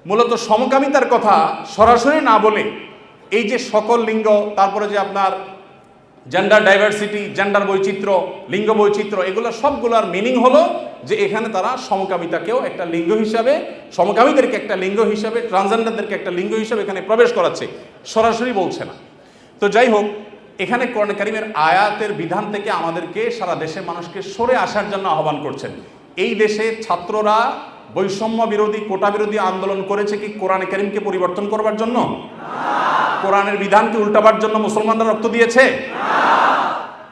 মূলত সমকামিতার কথা সরাসরি না বলে এই যে সকল লিঙ্গ, তারপরে যে আপনার জেন্ডার ডাইভার্সিটি, জেন্ডার বৈচিত্র্য, লিঙ্গ বৈচিত্র্য, এগুলো সবগুলোর মিনিং হলো যে এখানে তারা সমকামিতাকেও একটা লিঙ্গ হিসাবে, সমকামীদেরকে একটা লিঙ্গ হিসাবে, ট্রান্সজেন্ডারদেরকে একটা লিঙ্গ হিসাবে এখানে প্রবেশ করাচ্ছে, সরাসরি বলছে না। তো যাই হোক, এখানে কোরআন কারীমের আয়াতের বিধান থেকে আমাদেরকে, সারা দেশের মানুষকে সরে আসার জন্য আহ্বান করছেন। এই দেশে ছাত্ররা বৈষম্য বিরোধী, কোটা বিরোধী আন্দোলন করেছে কি কোরআন কারীমকে পরিবর্তন করবার জন্য? কোরআনের বিধানকে উল্টাবার জন্য মুসলমানরা রক্ত দিয়েছে?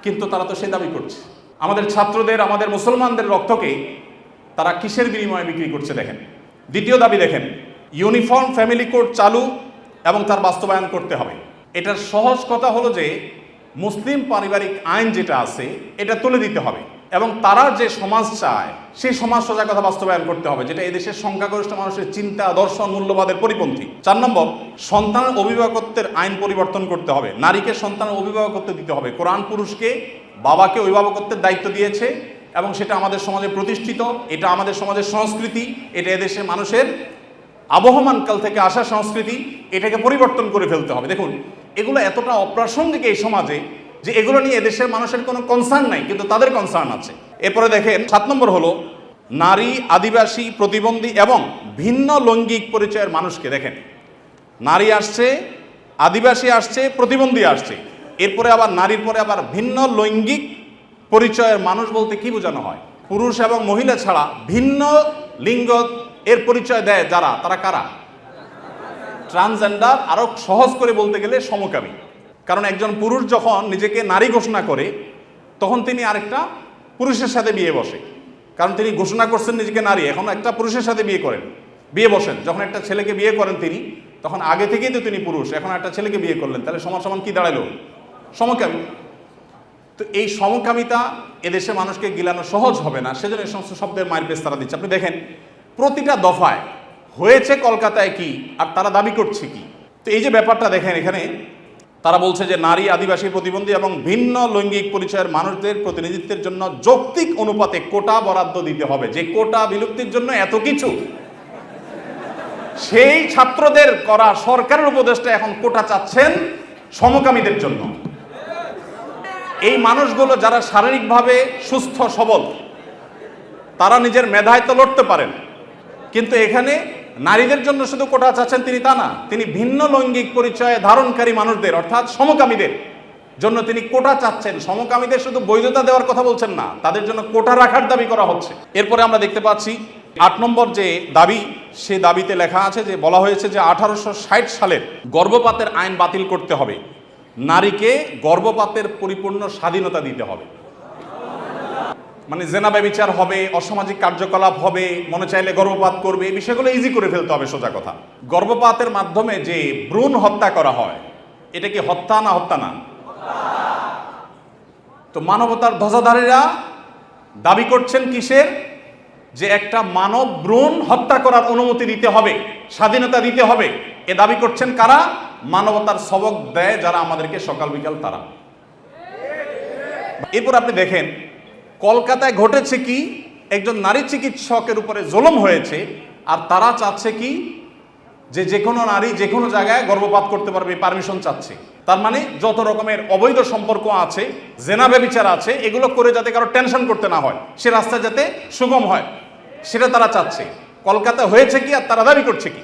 কিন্তু তারা তো সে দাবি করছে। আমাদের ছাত্রদের, আমাদের মুসলমানদের রক্তকে তারা কিসের বিনিময়ে বিক্রি করছে দেখেন। দ্বিতীয় দাবি দেখেন, ইউনিফর্ম ফ্যামিলি কোড চালু এবং তার বাস্তবায়ন করতে হবে। এটার সহজ কথা হলো যে মুসলিম পারিবারিক আইন যেটা আছে এটা তুলে দিতে হবে, এবং তারা যে সমাজ চায় সেই সমাজ সোজা কথা বাস্তবায়ন করতে হবে, যেটা এদেশের সংখ্যাগরিষ্ঠ মানুষের চিন্তা, দর্শন, মূল্যবাদের পরিপন্থী। 4 নম্বর, সন্তানের অভিভাবকত্বের আইন পরিবর্তন করতে হবে। নারীকে সন্তানের অভিভাবকত্ব দিতে হবে। কোরআন পুরুষকে, বাবাকে অভিভাবকত্বের দায়িত্ব দিয়েছে, এবং সেটা আমাদের সমাজে প্রতিষ্ঠিত, এটা আমাদের সমাজের সংস্কৃতি, এটা এদেশের মানুষের আবহমানকাল থেকে আসা সংস্কৃতি। এটাকে পরিবর্তন করে ফেলতে হবে। দেখুন, এগুলো এতটা অপ্রাসঙ্গিক এই সমাজে যে এগুলো নিয়ে এদেশের মানুষের কোনো কনসার্ন নাই, কিন্তু তাদের কনসার্ন আছে। এরপরে দেখেন 7 নম্বর হলো নারী, আদিবাসী, প্রতিবন্ধী এবং ভিন্ন লৈঙ্গিক পরিচয়ের মানুষকে, দেখেন নারী আসছে, আদিবাসী আসছে, প্রতিবন্ধী আসছে, এরপরে আবার নারীর পরে আবার ভিন্ন লৈঙ্গিক পরিচয়ের মানুষ বলতে কি বোঝানো হয়? পুরুষ এবং মহিলা ছাড়া ভিন্ন লিঙ্গ এর পরিচয় দেয় যারা, তারা কারা? ট্রান্সজেন্ডার। আরো সহজ করে বলতে গেলে সমকামী। কারণ একজন পুরুষ যখন নিজেকে নারী ঘোষণা করে, তখন তিনি আরেকটা পুরুষের সাথে বিয়ে বসে, কারণ তিনি ঘোষণা করছেন নিজেকে নারী, এখন একটা পুরুষের সাথে বিয়ে বসেন। যখন একটা ছেলেকে বিয়ে করেন তিনি, তখন আগে থেকেই তো তিনি পুরুষ, এখন একটা ছেলেকে বিয়ে করলেন, তাহলে সমান সমান কি দাঁড়ালো? সমকামী। তো এই সমকামিতা এদেশে মানুষকে গিলানো সহজ হবে না, সেজন্য এই সমস্ত শব্দের মায়ের পেশ তারা দিচ্ছে। আপনি দেখেন প্রতিটা দফায় হয়েছে কলকাতায় কি, আর তারা দাবি করছে কি। তো এই যে ব্যাপারটা দেখেন, এখানে তারা বলছে যে নারী, আদিবাসী, প্রতিবন্ধী এবং ভিন্ন লৈঙ্গিক পরিচয়ের মানুষদের প্রতিনিধিত্বের জন্য যৌক্তিক অনুপাতে কোটা বরাদ্দ দিতে হবে। যে কোটা বিলুপ্তির জন্য এত কিছু, সেই ছাত্রদের করা সরকারের উপদেষ্টা এখন কোটা চাচ্ছেন সমকামীদের জন্য। এই মানুষগুলো যারা শারীরিকভাবে সুস্থ সবল, তারা নিজের মেধায় তো লড়তে পারেন, কিন্তু এখানে নারীদের জন্য শুধু কোটা চাচ্ছেন তিনি তা না, তিনি ভিন্ন লৈঙ্গিক পরিচয় ধারণকারী মানুষদের অর্থাৎ সমকামীদের জন্য তিনি কোটা চাচ্ছেন। সমকামীদের শুধু বৈধতা দেওয়ার কথা বলছেন না, তাদের জন্য কোটা রাখার দাবি করা হচ্ছে। এরপরে আমরা দেখতে পাচ্ছি 8 নম্বর যে দাবি, সে দাবিতে লেখা আছে যে বলা হয়েছে যে 1860 সালের গর্ভপাতের আইন বাতিল করতে হবে, নারীকে গর্ভপাতের পরিপূর্ণ স্বাধীনতা দিতে হবে। মানে জেনা ব্যভিচার হবে, অসামাজিক কার্যকলাপ হবে, মনে চাইলে গর্ভপাত করবে, এই বিষয়গুলো ইজি করে ফেলতে হবে। সোজা কথা, গর্ভপাতের মাধ্যমে যে ভ্রূণ হত্যা করা হয় এটা কি হত্যা না হত্যা না? তো মানবতার ধ্বজাধারীরা দাবি করছেন কিসের? যে একটা মানব ভ্রূণ হত্যা করার অনুমতি দিতে হবে, স্বাধীনতা দিতে হবে। এ দাবি করছেন কারা? মানবতার সবক দেয় যারা আমাদেরকে সকাল বিকাল তারা। এরপর আপনি দেখেন কলকাতায় ঘটেছে কি, একজন নারী চিকিৎসকের উপরে জুলুম হয়েছে, আর তারা চাচ্ছে কি যে যে কোনো নারী যে কোনো জায়গায় গর্ভপাত করতে পারবে, পারমিশন চাচ্ছে। তার মানে যত রকমের অবৈধ সম্পর্ক আছে, জেনা ব্যভিচার আছে, এগুলো করে যাতে কারো টেনশন করতে না হয়, সে রাস্তা যাতে সুগম হয়, সেটা তারা চাচ্ছে। কলকাতা হয়েছে কি আর তারা দাবি করছে কি?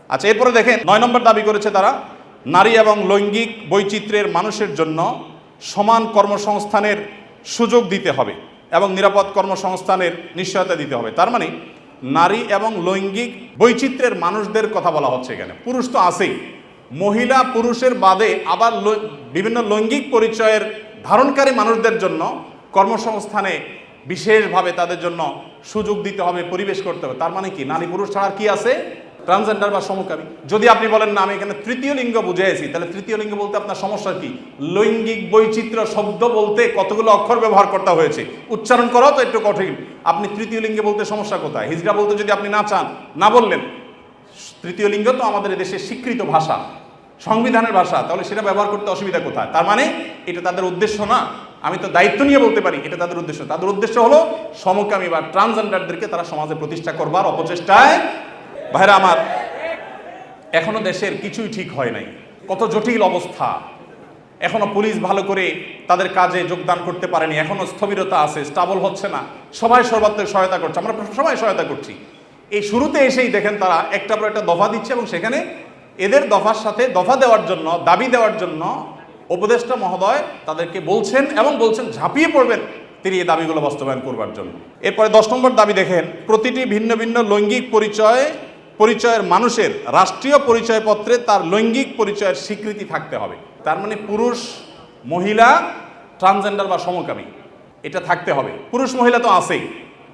আচ্ছা, এরপরে দেখেন 9 নম্বর দাবি করেছে তারা, নারী এবং লৈঙ্গিক বৈচিত্র্যের মানুষের জন্য সমান কর্মসংস্থানের সুযোগ দিতে হবে এবং নিরাপদ কর্মসংস্থানের নিশ্চয়তা দিতে হবে। তার মানে নারী এবং লৈঙ্গিক বৈচিত্র্যের মানুষদের কথা বলা হচ্ছে এখানে। পুরুষ তো আছেই, মহিলা পুরুষের বাদে আবার বিভিন্ন লৈঙ্গিক পরিচয়ের ধারণকারী মানুষদের জন্য কর্মসংস্থানে বিশেষভাবে তাদের জন্য সুযোগ দিতে হবে, পরিবেশ করতে হবে। তার মানে কি নারী পুরুষ ছাড়া কি আছে? ট্রান্সজেন্ডার বা সমকামী। যদি আপনি বলেন না আমি এখানে তৃতীয় লিঙ্গ বুঝেছি, তাহলে তৃতীয় লিঙ্গ বলতে আপনার সমস্যা কি? লৈঙ্গিক বৈচিত্র্য শব্দ বলতে কতগুলো অক্ষর ব্যবহার করতে হয়েছে, উচ্চারণ করাও তো একটু কঠিন। আপনি তৃতীয় লিঙ্গে বলতে সমস্যা কোথায়? হিজড়া বলতে যদি আপনি না চান, না বললেন। তৃতীয় লিঙ্গ তো আমাদের দেশের স্বীকৃত ভাষা, সংবিধানের ভাষা, তাহলে সেটা ব্যবহার করতে অসুবিধা কোথায়? তার মানে এটা তাদের উদ্দেশ্য না। আমি তো দায়িত্ব নিয়ে বলতে পারি এটা তাদের উদ্দেশ্য। তাদের উদ্দেশ্য হলো সমকামী বা ট্রান্সজেন্ডারদেরকে তারা সমাজে প্রতিষ্ঠা করবার অপচেষ্টায়। ভাইরা আমার, এখনো দেশের কিছুই ঠিক হয় নাই, কত জটিল অবস্থা। এখনো পুলিশ ভালো করে তাদের কাজে যোগদান করতে পারেনি, এখনো স্থবিরতা আছে, স্টাবল হচ্ছে না। সবাই সর্বাত্মক সহায়তা করছে, আমরা সবাই সহায়তা করছি। এই শুরুতে এসেই দেখেন তারা একটা পর একটা দফা দিচ্ছে এবং সেখানে এদের দফার সাথে দফা দেওয়ার জন্য, দাবি দেওয়ার জন্য উপদেষ্টা মহোদয় তাদেরকে বলছেন এবং বলছেন ঝাঁপিয়ে পড়বেন তিনি এই দাবিগুলো বাস্তবায়ন করবার জন্য। এরপরে 10 নম্বর দাবি দেখেন, প্রতিটি ভিন্ন ভিন্ন লৈঙ্গিক পরিচয়ের মানুষের রাষ্ট্রীয় পরিচয়পত্রে তার লৈঙ্গিক পরিচয়ের স্বীকৃতি থাকতে হবে। তার মানে পুরুষ, মহিলা, ট্রান্সজেন্ডার বা সমকামী এটা থাকতে হবে। পুরুষ মহিলা তো আছেই,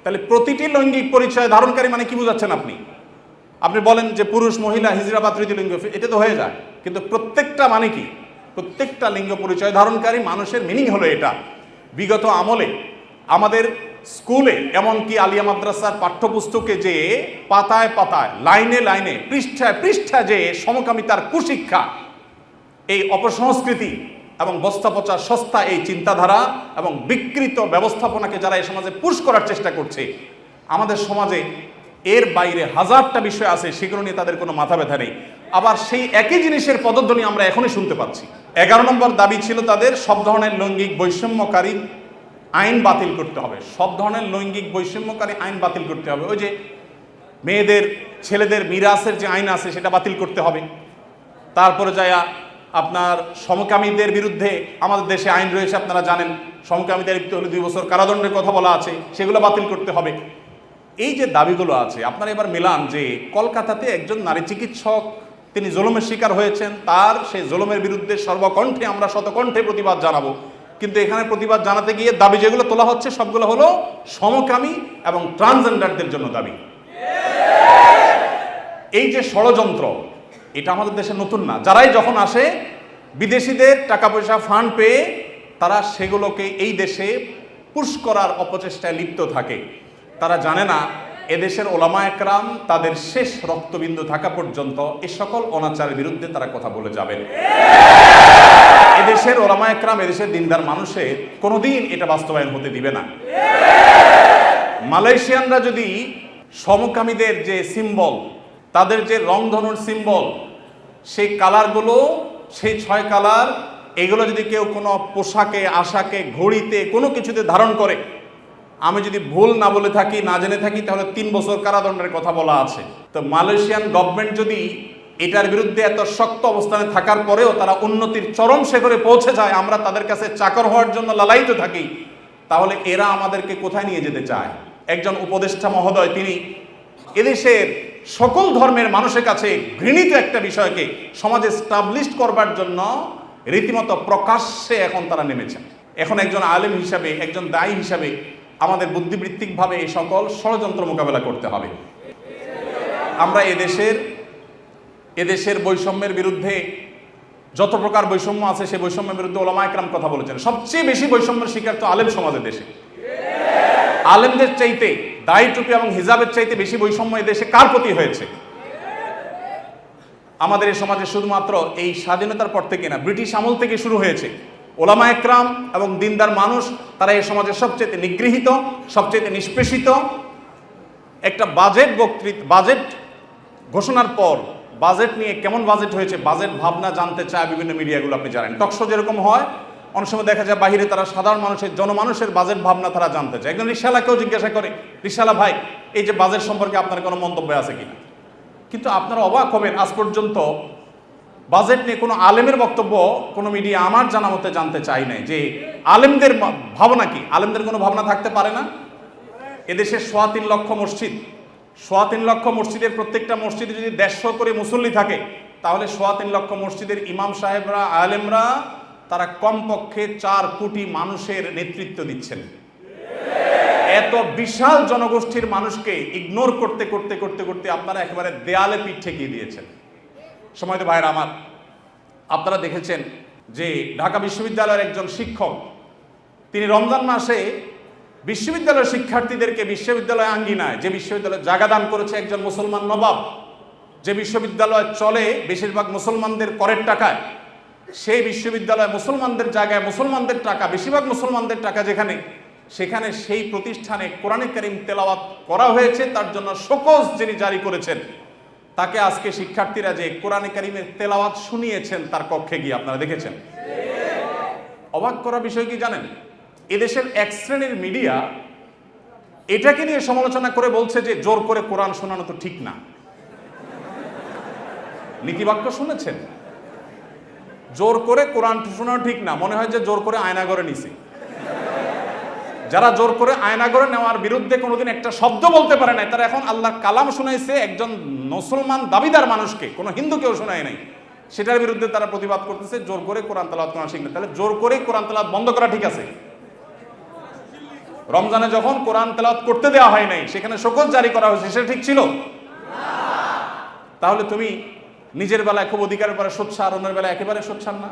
তাহলে প্রতিটি লৈঙ্গিক পরিচয় ধারণকারী মানে কি বোঝাচ্ছেন আপনি? আপনি বলেন যে পুরুষ, মহিলা, হিজড়া বা তৃতীয় লিঙ্গ, এটা তো হয়ে যায়। কিন্তু প্রত্যেকটা মানে কি? প্রত্যেকটা লিঙ্গ পরিচয় ধারণকারী মানুষের মিনিং হলো এটা। বিগত আমলে আমাদের স্কুলে, এমনকি আলিয়া মাদ্রাসার পাঠ্যপুস্তকে যে পাতায় পাতায়, লাইনে লাইনে, পৃষ্ঠায় পৃষ্ঠায় যে সমকামিতার কুশিক্ষা, এই অপসংস্কৃতি এবং বস্তা পচা সস্তা এই চিন্তাধারা এবং বিকৃত ব্যবস্থাপনাকে যারা এই সমাজে পুশ করার চেষ্টা করছে, আমাদের সমাজে এর বাইরে হাজারটা বিষয় আছে, সেগুলো নিয়ে তাদের কোনো মাথা ব্যথা নেই। আবার সেই একই জিনিসের পদধ্বনি আমরা এখনই শুনতে পাচ্ছি। 11 নম্বর দাবি ছিল তাদের, সব ধরনের লৈঙ্গিক বৈষম্যকারী আইন বাতিল করতে হবে। সব ধরনের লৈঙ্গিক বৈষম্যকারী আইন বাতিল করতে হবে। ওই যে মেয়েদের, ছেলেদের মিরাসের যে আইন আছে সেটা বাতিল করতে হবে। তারপরে যায় আপনার সমকামীদের বিরুদ্ধে আমাদের দেশে আইন রয়েছে, আপনারা জানেন, সমকামীদের লিপ্ত হলে 2 বছর কারাদণ্ডের কথা বলা আছে, সেগুলো বাতিল করতে হবে। এই যে দাবিগুলো আছে, আপনারা এবার মিলান যে কলকাতাতে একজন নারী চিকিৎসক তিনি জুলুমের শিকার হয়েছেন, তার সেই জুলুমের বিরুদ্ধে সর্বকণ্ঠে আমরা শতকণ্ঠে প্রতিবাদ জানাবো। কিন্তু এখানে প্রতিবাদ জানাতে গিয়ে দাবি যেগুলো তোলা হচ্ছে সবগুলো হলো সমকামী এবং ট্রান্সজেন্ডারদের জন্য দাবি। এই যে ষড়যন্ত্র, এটা আমাদের দেশে নতুন না। যারাই যখন আসে বিদেশিদের টাকা পয়সা ফান্ড পেয়ে তারা সেগুলোকে এই দেশে পুশ করার অপচেষ্টায় লিপ্ত থাকে। তারা জানে না এদেশের ওলামা একরাম তাদের শেষ রক্তবিন্দু থাকা পর্যন্ত এই সকল অনাচারের বিরুদ্ধে তারা কথা বলে যাবেন। এদেশের ওলামা একরাম, এদেশের দিনদার মানুষের কোনোদিন এটা বাস্তবায়ন হতে দিবে না। মালয়েশিয়ানরা যদি সমকামীদের যে সিম্বল, তাদের যে রংধনুর সিম্বল, সেই কালারগুলো, সেই 6 কালার, এগুলো যদি কেউ কোনো পোশাকে, আশাকে, ঘড়িতে, কোনো কিছুতে ধারণ করে, আমি যদি ভুল না বলে থাকি, না জেনে থাকি, তাহলে 3 বছর কারাদণ্ডের কথা বলা আছে। তো মালয়েশিয়ান গভর্নমেন্ট যদি এটার বিরুদ্ধে এত শক্ত অবস্থানে থাকার পরেও তারা উন্নতির চরম শিখরে পৌঁছে যায়, আমরা তাদের কাছে চাকর হওয়ার জন্য লালায়িত থাকি, তাহলে এরা আমাদেরকে কোথায় নিয়ে যেতে চায়? একজন উপদেষ্টা মহোদয় তিনি এদেশের সকল ধর্মের মানুষের কাছে ঘৃণিত একটা বিষয়কে সমাজে স্টাবলিশ করবার জন্য রীতিমতো প্রকাশ্যে এখন তারা নেমেছেন। এখন একজন আলেম হিসাবে, একজন দায়ী হিসাবে আমাদের বুদ্ধিবৃত্তিকভাবে এই সকল ষড়যন্ত্র মোকাবেলা করতে হবে। আমরা এদেশের বৈষম্যের বিরুদ্ধে, যত প্রকার বৈষম্য আছে সেই বৈষম্যের বিরুদ্ধে ওলামায়ে কেরাম কথা বলেছেন। সবচেয়ে বেশি বৈষম্যের শিকার তো আলেম সমাজের দেশে। আলেমদের চাইতে, দাড়ি টুপি এবং হিজাবের চাইতে বেশি বৈষম্য এদেশে কার প্রতি হয়েছে? আমাদের এই সমাজে শুধুমাত্র এই স্বাধীনতার পর থেকে না, ব্রিটিশ আমল থেকে শুরু হয়েছে। ওলামায়ে কেরাম এবং দিনদার মানুষ তারা এই সমাজের সবচেয়ে নিগৃহীত, সবচেয়ে নিষ্পেষিত। একটা বাজেট ঘোষণার পর বাজেট নিয়ে কেমন বাজেট হয়েছে, বাজেট ভাবনা জানতে চায় বিভিন্ন মিডিয়াগুলো। আপনি জানেন, টকশো যেরকম হয়, অনেক সময় দেখা যায় বাহিরে তারা সাধারণ মানুষের, জনমানুষের বাজেট ভাবনা তারা জানতে চায়। একজন রিকশাওয়ালাকেও জিজ্ঞাসা করে, রিকশাওয়ালা ভাই, এই যে বাজেট সম্পর্কে আপনার কোনো মন্তব্য আছে কিনা? কিন্তু আপনারা অবাক হবেন, আজ পর্যন্ত বাজেট নিয়ে কোনো আলেমের বক্তব্য কোনো মিডিয়া আমার জানা মতে জানতে চাই নাই যে আলেমদের ভাবনা কি। আলেমদের কোনো ভাবনা থাকতে পারে না? এদেশের ৩.৫ লক্ষ মসজিদ, ৩.৫ লক্ষ মসজিদের প্রত্যেকটা মসজিদে যদি ১৫০ করে মুসল্লি থাকে, তাহলে ৩.৫ লক্ষ মসজিদের ইমাম সাহেবরা, আলেমরা তারা কমপক্ষে ৪ কোটি মানুষের নেতৃত্ব দিচ্ছেন। এত বিশাল জনগোষ্ঠীর মানুষকে ইগনোর করতে করতে করতে করতে আপনারা একেবারে দেয়ালে পিঠ ঠেকিয়ে দিয়েছেন। সময়ত ভাইরা আমার, আপনারা দেখেছেন যে ঢাকা বিশ্ববিদ্যালয়ের একজন শিক্ষক, তিনি রমজান মাসে বিশ্ববিদ্যালয়ের শিক্ষার্থীদেরকে বিশ্ববিদ্যালয় আঙ্গিনায়, যে বিশ্ববিদ্যালয় জায়গা দান করেছে একজন মুসলমান নবাব, যে বিশ্ববিদ্যালয় চলে বেশিরভাগ মুসলমানদের করের টাকায়, সেই বিশ্ববিদ্যালয় মুসলমানদের জায়গায়, মুসলমানদের টাকা, বেশিরভাগ মুসলমানদের টাকা যেখানে, সেখানে সেই প্রতিষ্ঠানে কোরআনে কারীম তেলাওয়াত করা হয়েছে। তার জন্য শোকজ যিনি জারি করেছেন, তাকে আজকে শিক্ষার্থীরা যে কোরআনে কারীমের তেলাওয়াত শুনিয়েছেন তার কক্ষে গিয়ে, আপনারা দেখেছেন। অবাক করা বিষয় কি জানেন? এদেশের এক শ্রেণীর মিডিয়া এটাকে নিয়ে সমালোচনা করে বলছে যে জোর করে কোরআন শোনানো তো ঠিক না। নীতিবাক্য শুনেছেন? জোর করে কোরআন শোনানো ঠিক না, মনে হয় যে জোর করে আয়নাঘরে নিছে। যারা জোর করে আয়নাঘরে নেওয়ার বিরুদ্ধে কোনোদিন একটা শব্দ বলতে পারে নাই, তারা এখন আল্লাহর কালাম শুনাইছে একজন মুসলমান দাবিদার মানুষকে, কোনো হিন্দুকেও শোনায় নাই, সেটার বিরুদ্ধে তারা প্রতিবাদ করতেছে জোর করে কোরআন তেলাওয়াত করা শিখবে। তাহলে জোর করে কোরআন তেলাওয়াত বন্ধ করা ঠিক আছে? রমজানে যখন কোরআন তেলাওয়াত করতে দেওয়া হয় নাই, সেখানে শোকজ জারি করা হয়েছে, সেটা ঠিক ছিল? তাহলে তুমি নিজের বেলায় খুব অধিকারের পরে সোচ্চার, অন্যের বেলায় একেবারে সোচ্চার না।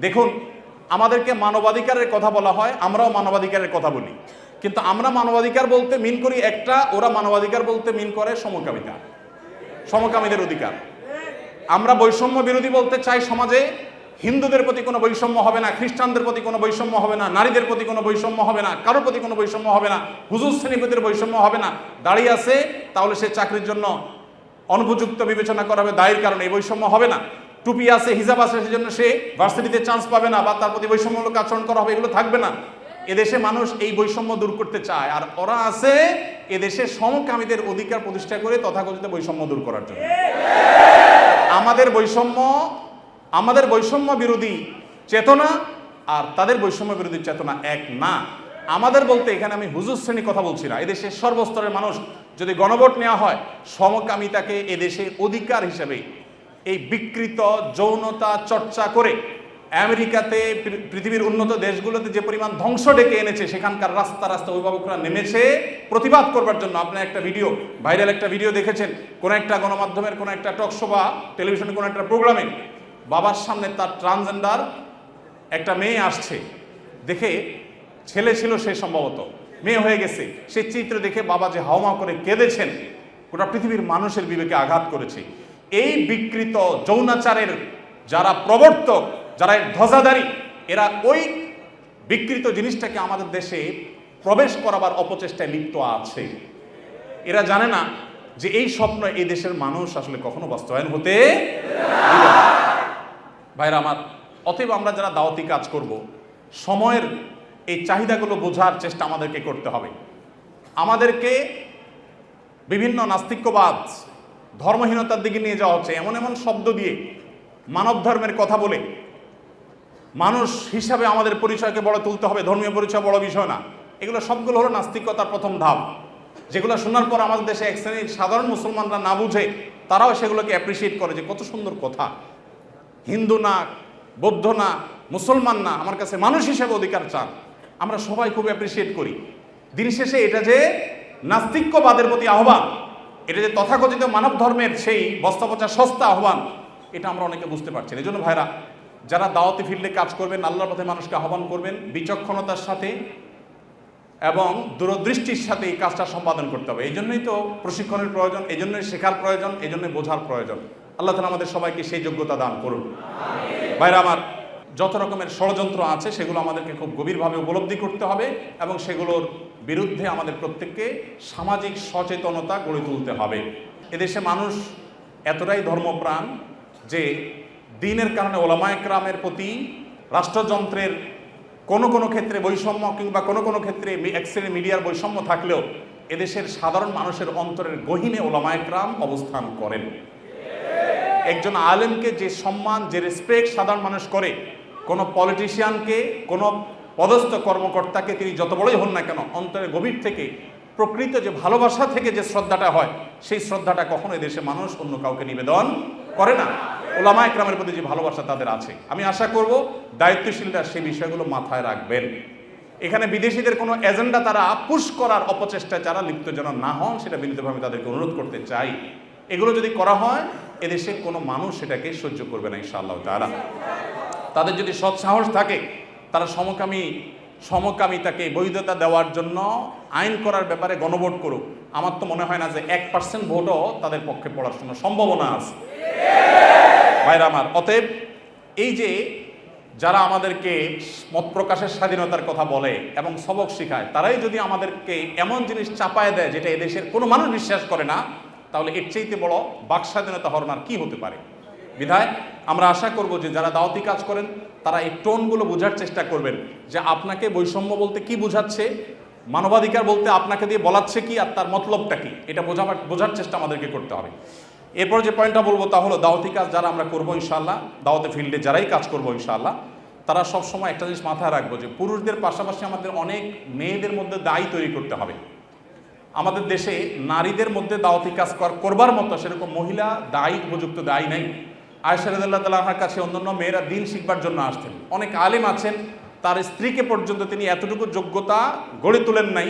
দেখুন, আমাদেরকে মানবাধিকারের কথা বলা হয়, আমরাও মানবাধিকারের কথা বলি, কিন্তু আমরা মানবাধিকার বলতে মিন করি একটা, ওরা মানবাধিকার বলতে মিন করে সমকামিতা, সমকামীদের অধিকার। আমরা বৈষম্য বিরোধী বলতে চাই, সমাজে হিন্দুদের প্রতি কোনো বৈষম্য হবে না, খ্রিস্টানদের প্রতি কোনো বৈষম্য হবে না, নারীদের প্রতি কোনো বৈষম্য হবে না, কারোর প্রতি কোনো বৈষম্য হবে না, হুজুর শ্রেণীপতির বৈষম্য হবে না। দাঁড়িয়ে আছে তাহলে সে চাকরির জন্য অনুপযুক্ত বিবেচনা করা হবে, দায়ের কারণে এই বৈষম্য হবে না। টুপি আছে, হিজাব আছে, সেজন্য সে ভার্সিটিতে চান্স পাবে না বা তার প্রতি বৈষম্যমূলক আচরণ করা হবে, এগুলো থাকবে না। এদেশে মানুষ এই বৈষম্য দূর করতে চায়, আর ওরা আছে এদেশে সমকামীদের অধিকার প্রতিষ্ঠা করে তথাকথিত বৈষম্য দূর করার জন্য। আমাদের বৈষম্য বিরোধী চেতনা আর তাদের বৈষম্য বিরোধী চেতনা এক না। আমাদের বলতে এখানে আমি হুজুর শ্রেণী কথা বলছি না, এদেশের সর্বস্তরের মানুষ যদি গণভোট নেওয়া হয়, সমকামিতাকে এদেশের অধিকার হিসেবে এই বিকৃত যৌনতা চর্চা করে আমেরিকাতে, পৃথিবীর উন্নত দেশগুলোতে যে পরিমাণ ধ্বংস ডেকে এনেছে, সেখানকার রাস্তা রাস্তা অভিভাবকরা নেমেছে প্রতিবাদ করবার জন্য। আপনার একটা ভিডিও, ভাইরাল একটা ভিডিও দেখেছেন, কোন একটা গণমাধ্যমের কোন একটা টকশো বা টেলিভিশনের কোন একটা প্রোগ্রামে বাবার সামনে তার ট্রান্সজেন্ডার একটা মেয়ে আসছে, দেখে ছেলে ছিল সে, সম্ভবত মেয়ে হয়ে গেছে, সেই চিত্র দেখে বাবা যে হাওমা করে কেঁদেছেন, গোটা পৃথিবীর মানুষের বিবেকে আঘাত করেছে। এই বিকৃত যৌনাচারের যারা প্রবর্তক, যারা ধ্বজাধারী, এরা ওই বিকৃত জিনিসটাকে আমাদের দেশে প্রবেশ করাবার অপচেষ্টায় লিপ্ত আছে। এরা জানে না যে এই স্বপ্ন এই দেশের মানুষ আসলে কখনো বাস্তবায়ন হতে দিবে না। ভাইরা আমার, অতএব আমরা যারা দাওয়াতি কাজ করব, সময়ের এই চাহিদাগুলো বোঝার চেষ্টা আমাদেরকে করতে হবে। আমাদেরকে বিভিন্ন নাস্তিক্যবাদ, ধর্মহীনতার দিকে নিয়ে যাওয়া হচ্ছে, এমন এমন শব্দ দিয়ে, মানব ধর্মের কথা বলে মানুষ হিসাবে আমাদের পরিচয়কে বড় তুলতে হবে, ধর্মীয় পরিচয় বড় বিষয় না। এগুলো সবগুলো হলো নাস্তিকতার প্রথম ধাপ। যেগুলো শোনার পর আমাদের দেশে এক শ্রেণীর সাধারণ মুসলমানরা না বুঝে তারাও সেগুলোকে অ্যাপ্রিসিয়েট করে যে কত সুন্দর কথা, হিন্দু না, বৌদ্ধ না, মুসলমান না, আমার কাছে মানুষ হিসেবে অধিকার চান। আমরা সবাই খুব অ্যাপ্রিসিয়েট করি। দিন শেষে এটা যে নাস্তিক্যবাদের প্রতি আহ্বান, এটা যে তথাকথিত মানব ধর্মের সেই বস্তা পচা সস্তা আহ্বান, এটা আমরা অনেকে বুঝতে পারছি না। এই জন্য ভাইরা, যারা দাওয়াতি ফিল্ডে কাজ করবেন, আল্লাহর পথে মানুষকে আহ্বান করবেন, বিচক্ষণতার সাথে এবং দূরদৃষ্টির সাথে এই কাজটা সম্পাদন করতে হবে। এই জন্যই তো প্রশিক্ষণের প্রয়োজন, এই জন্যই শেখার প্রয়োজন, এই জন্যই বোঝার প্রয়োজন। আল্লাহ তাআলা আমাদের সবাইকে সেই যোগ্যতা দান করুন। ভাইরা আমার, যত রকমের ষড়যন্ত্র আছে সেগুলো আমাদেরকে খুব গভীরভাবে উপলব্ধি করতে হবে এবং সেগুলোর বিরুদ্ধে আমাদের প্রত্যেককে সামাজিক সচেতনতা গড়ে তুলতে হবে। এদেশে মানুষ এতটাই ধর্মপ্রাণ যে দ্বীনের কারণে ওলামায়ে কেরামের প্রতি রাষ্ট্রযন্ত্রের কোনো ক্ষেত্রে বৈষম্য কিংবা কোনো ক্ষেত্রে এক শ্রেণীর মিডিয়ার বৈষম্য থাকলেও এদেশের সাধারণ মানুষের অন্তরের গহীনে ওলামায়ে কেরাম অবস্থান করেন। একজন আলেমকে যে সম্মান, যে রেসপেক্ট সাধারণ মানুষ করে, কোনো পলিটিশিয়ানকে, কোনো পদস্থ কর্মকর্তাকে তিনি যত বড়ই হন না কেন, অন্তরের গভীর থেকে প্রকৃত যে ভালোবাসা থেকে যে শ্রদ্ধাটা হয়, সেই শ্রদ্ধাটা কখনো এদেশে মানুষ অন্য কাউকে নিবেদন করে না। ওলামায়ে কেরামের প্রতি যে ভালোবাসা তাদের আছে, আমি আশা করব দায়িত্বশীলরা সেই বিষয়গুলো মাথায় রাখবেন। এখানে বিদেশিদের কোনো এজেন্ডা তারা পুশ করার অপচেষ্টায় যারা লিপ্ত যেন না হন, সেটা বিনীতভাবে তাদেরকে অনুরোধ করতে চাই। এগুলো যদি করা হয়, এদেশে কোনো মানুষ সেটাকে সহ্য করবে না ইনশাআল্লাহ তাআলা। তাদের যদি সৎ সাহস থাকে, তারা সমকামিতাকে বৈধতা দেওয়ার জন্য আইন করার ব্যাপারে গণভোট করুক। আমার তো মনে হয় না যে 1% ভোটও তাদের পক্ষে পড়ার জন্য সম্ভাবনা আছে। ভাইরা আমার, অতএব এই যে যারা আমাদেরকে মত প্রকাশের স্বাধীনতার কথা বলে এবং সবক শিখায়, তারাই যদি আমাদেরকে এমন জিনিস চাপায় দেয় যেটা এদেশের কোনো মানুষ বিশ্বাস করে না, তাহলে এর চাইতে বড় বাক স্বাধীনতা হরণ কি হতে পারে। বিধায় আমরা আশা করব যে যারা দাওয়াতি কাজ করেন তারা এই টোনগুলো বোঝার চেষ্টা করবেন যে আপনাকে বৈষম্য বলতে কি বোঝাচ্ছে, মানবাধিকার বলতে আপনাকে দিয়ে বলাচ্ছে কি, আর তার মতলবটা কি, এটা বোঝার চেষ্টা আমাদেরকে করতে হবে। এরপর যে পয়েন্টটা বলবো তা হলো দাওয়াতি কাজ যারা আমরা করবো ইনশাআল্লাহ, দাওয়াতে ফিল্ডে যারাই কাজ করবো ইনশাআল্লাহ, তারা সবসময় একটা জিনিস মাথায় রাখবো যে পুরুষদের পাশাপাশি আমাদের অনেক মেয়েদের মধ্যে দায়ী তৈরি করতে হবে। আমাদের দেশে নারীদের মধ্যে দাওয়াতি কাজ করবার মতো সেরকম মহিলা দায়ী, উপযুক্ত দায়ী নাই। আয়েশা রাদিয়াল্লাহু তাআলা আনহার কাছে অন্যান্য মেয়েরা দিন শিখবার জন্য আসতেন। অনেক আলেম আছেন, তার স্ত্রীকে পর্যন্ত তিনি এতটুকু যোগ্যতা গড়ে তোলেন নাই,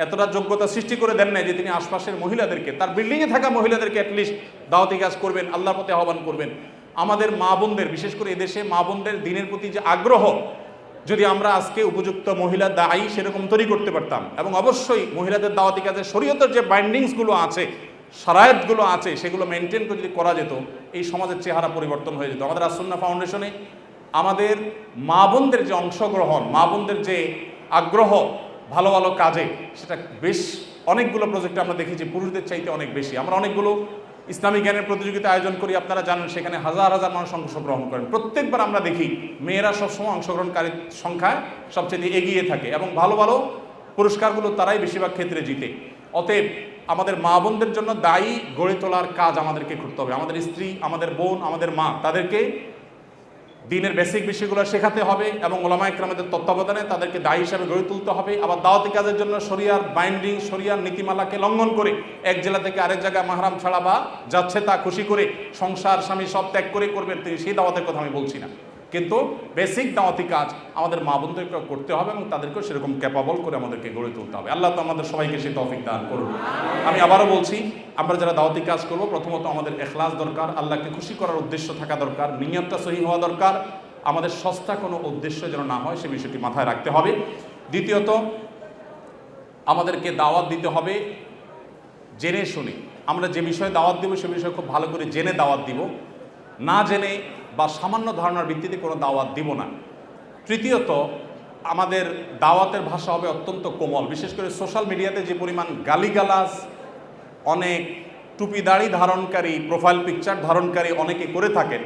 এতটা যোগ্যতা সৃষ্টি করে দেন নাই যে তিনি আশপাশের মহিলাদেরকে, তার বিল্ডিংয়ে থাকা মহিলাদেরকে অ্যাটলিস্ট দাওয়াতি কাজ করবেন, আল্লাহর পথে আহ্বান করবেন। আমাদের মা বোনদের, বিশেষ করে এদেশে মা বোনদের দিনের প্রতি যে আগ্রহ, যদি আমরা আজকে উপযুক্ত মহিলা দায়ী সেরকম তৈরি করতে পারতাম, এবং অবশ্যই মহিলাদের দাওয়াতি কাজে শরীয়তের যে বাইন্ডিংসগুলো আছে, শারায়াতগুলো আছে, সেগুলো মেনটেন করে যদি করা যেত, এই সমাজের চেহারা পরিবর্তন হয়ে যেত। আমাদের আসুন্নাহ ফাউন্ডেশনে আমাদের মা বোনদের যে অংশগ্রহণ, মা বোনদের যে আগ্রহ ভালো ভালো কাজে, সেটা বেশ অনেকগুলো প্রজেক্টে আমরা দেখেছি পুরুষদের চাইতে অনেক বেশি। আমরা অনেকগুলো ইসলামী জ্ঞানের প্রতিযোগিতা আয়োজন করি, আপনারা জানেন, সেখানে হাজার হাজার মানুষ অংশগ্রহণ করেন। প্রত্যেকবার আমরা দেখি মেয়েরা সবসময় অংশগ্রহণকারীর সংখ্যায় সবচেয়ে এগিয়ে থাকে এবং ভালো ভালো পুরস্কারগুলো তারাই বেশিরভাগ ক্ষেত্রে জিতে। অতএব আমাদের মা বোনদের জন্য দায়ী গড়ে তোলার কাজ আমাদেরকে করতে হবে। আমাদের স্ত্রী, আমাদের বোন, আমাদের মা, তাদেরকে দিনের বেসিক বিষয়গুলো শেখাতে হবে এবং ওলামায়ে কেরামদের তত্ত্বাবধানে তাদেরকে দায়ী হিসাবে গড়ে তুলতে হবে। আবার দাওয়াতি কাজের জন্য শরিয়ার বাইন্ডিং, শরিয়ার নীতিমালাকে লঙ্ঘন করে এক জেলা থেকে আরেক জায়গায় মাহরাম ছাড়া বা যাচ্ছে তা খুশি করে সংসার স্বামী সব ত্যাগ করে করবেন তিনি, সেই দাওয়াতের কথা আমি বলছি না, কিন্তু বেসিক দাওয়াতি কাজ আমাদের মা বোনদেরকে করতে হবে এবং তাদেরকেও সেরকম ক্যাপাবল করে আমাদেরকে গড়ে তুলতে হবে। আল্লাহ তো আমাদের সবাইকে সেই তৌফিক দান করুন। আমি আবারও বলছি, আমরা যারা দাওয়াতি কাজ করব, প্রথমত আমাদের ইখলাস দরকার, আল্লাহকে খুশি করার উদ্দেশ্য থাকা দরকার, নিয়তটা সহি হওয়া দরকার, আমাদের সস্তা কোনো উদ্দেশ্য যেন না হয় সে বিষয়টি মাথায় রাখতে হবে। দ্বিতীয়ত, আমাদেরকে দাওয়াত দিতে হবে জেনে শুনে। আমরা যে বিষয়ে দাওয়াত দিব সে বিষয়ে খুব ভালো করে জেনে দাওয়াত দিব, না জেনে বা সামান্য ধারণার ভিত্তিতে কোনো দাওয়াত দিব না। তৃতীয়ত, আমাদের দাওয়াতের ভাষা হবে অত্যন্ত কোমল। বিশেষ করে সোশ্যাল মিডিয়াতে যে পরিমাণ গালিগালাজ অনেক টুপি দাড়ি ধারণকারী, প্রোফাইল পিকচার ধারণকারী অনেকে করে থাকেন,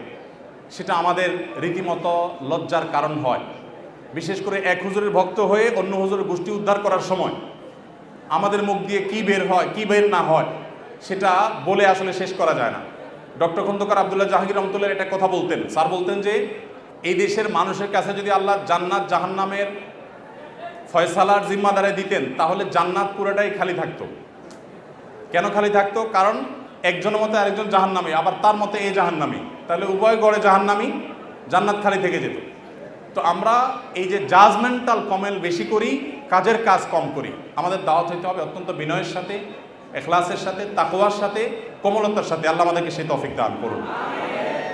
সেটা আমাদের রীতিমতো লজ্জার কারণ হয়। বিশেষ করে এক হুজুরের ভক্ত হয়ে অন্য হুজুরের গোষ্ঠী উদ্ধার করার সময় আমাদের মুখ দিয়ে কি বের হয় কি বের না হয় সেটা বলে আসলে শেষ করা যায় না। ডক্টর খন্দকার আব্দুল্লাহ জাহাঙ্গীর রহমতুল্লাহ এটা কথা বলতেন। স্যার বলতেন যে এই দেশের মানুষের কাছে যদি আল্লাহ জান্নাত জাহান্নামের ফয়সালার জিম্মাদারে দিতেন, তাহলে জান্নাত পুরোটাই খালি থাকতো। কেন খালি থাকতো? কারণ একজনের মতে আরেকজন জাহান্নামী, আবার তার মতে এই জাহান্নামী, তাহলে উভয় গড়ে জাহান্নামী, জান্নাত খালি থেকে যেত। তো আমরা এই যে জাজমেন্টাল কমেল বেশি করি, কাজের কাজ কম করি। আমাদের দাওয়াত হইতে হবে অত্যন্ত বিনয়ের সাথে, এখলাসের সাথে, তাকওয়ার সাথে, কোমলতার সাথে। আল্লাহ আমাদেরকে সেই তৌফিক দান করুন।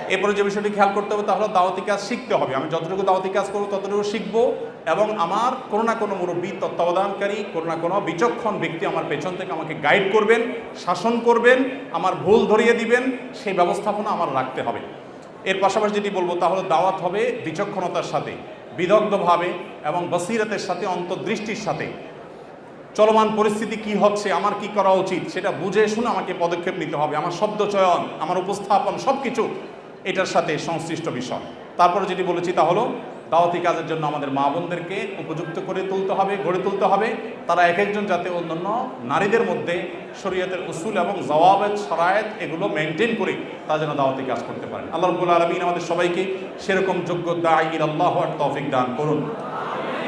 এরপরে যে বিষয়টি খেয়াল করতে হবে তা হলো দাওয়াতি কাজ শিখতে হবে। আমি যতটুকু দাওয়াতি কাজ করবো ততটুকু শিখবো, এবং আমার কোনো না কোনো মুরব্বী, তত্ত্বাবধানকারী, কোনো না কোনো বিচক্ষণ ব্যক্তি আমার পেছন থেকে আমাকে গাইড করবেন, শাসন করবেন, আমার ভুল ধরিয়ে দিবেন, সেই ব্যবস্থাপনা আমার রাখতে হবে। এর পাশাপাশি যেটি বলবো তা হলো দাওয়াত হবে বিচক্ষণতার সাথে, বিদগ্ধভাবে এবং বসিরতের সাথে, অন্তর্দৃষ্টির সাথে। চলমান পরিস্থিতি কি হচ্ছে, আমার কি করা উচিত, সেটা বুঝে শুনে আমাকে পদক্ষেপ নিতে হবে। আমার শব্দ চয়ন, আমার উপস্থাপন, সব কিছু এটার সাথে সংশ্লিষ্ট বিষয়। তারপরে যেটি বলেছি তা হলো দাওয়াতি কাজের জন্য আমাদের মা বোনদেরকে উপযুক্ত করে তুলতে হবে, গড়ে তুলতে হবে। তারা এক একজন যাতে অন্যান্য নারীদের মধ্যে শরীয়তের উসুল এবং জওয়াবেত, শরায়েত এগুলো মেনটেন করে তারা যেন দাওয়াতি কাজ করতে পারেন। আল্লাহ রাব্বুল আলামিন আমাদের সবাইকে সেরকম যোগ্য দাঈ ইলাল্লাহর তৌফিক দান করুন।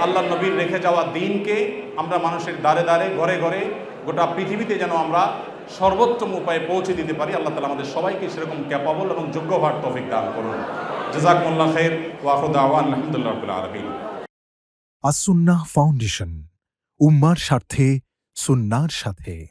আল্লাহ নবীর রেখে যাওয়া দিনকে আমরা মানুষের দ্বারে দ্বারে, ঘরে ঘরে, গোটা পৃথিবীতে যেন আমরা সর্বোত্তম উপায়ে পৌঁছে দিতে পারি। আল্লাহ তাআলা আমাদের সবাইকে সেরকম ক্যাপাবল এবং যোগ্য হওয়ার তৌফিক দান করুন। জাযাকুমুল্লাহ খাইর ওয়া আখিরু দাওয়ানা আলহামদুলিল্লাহি রাব্বিল আলামিন। আস-সুন্নাহ ফাউন্ডেশন, উম্মার স্বার্থে, সুন্নাহর সাথে।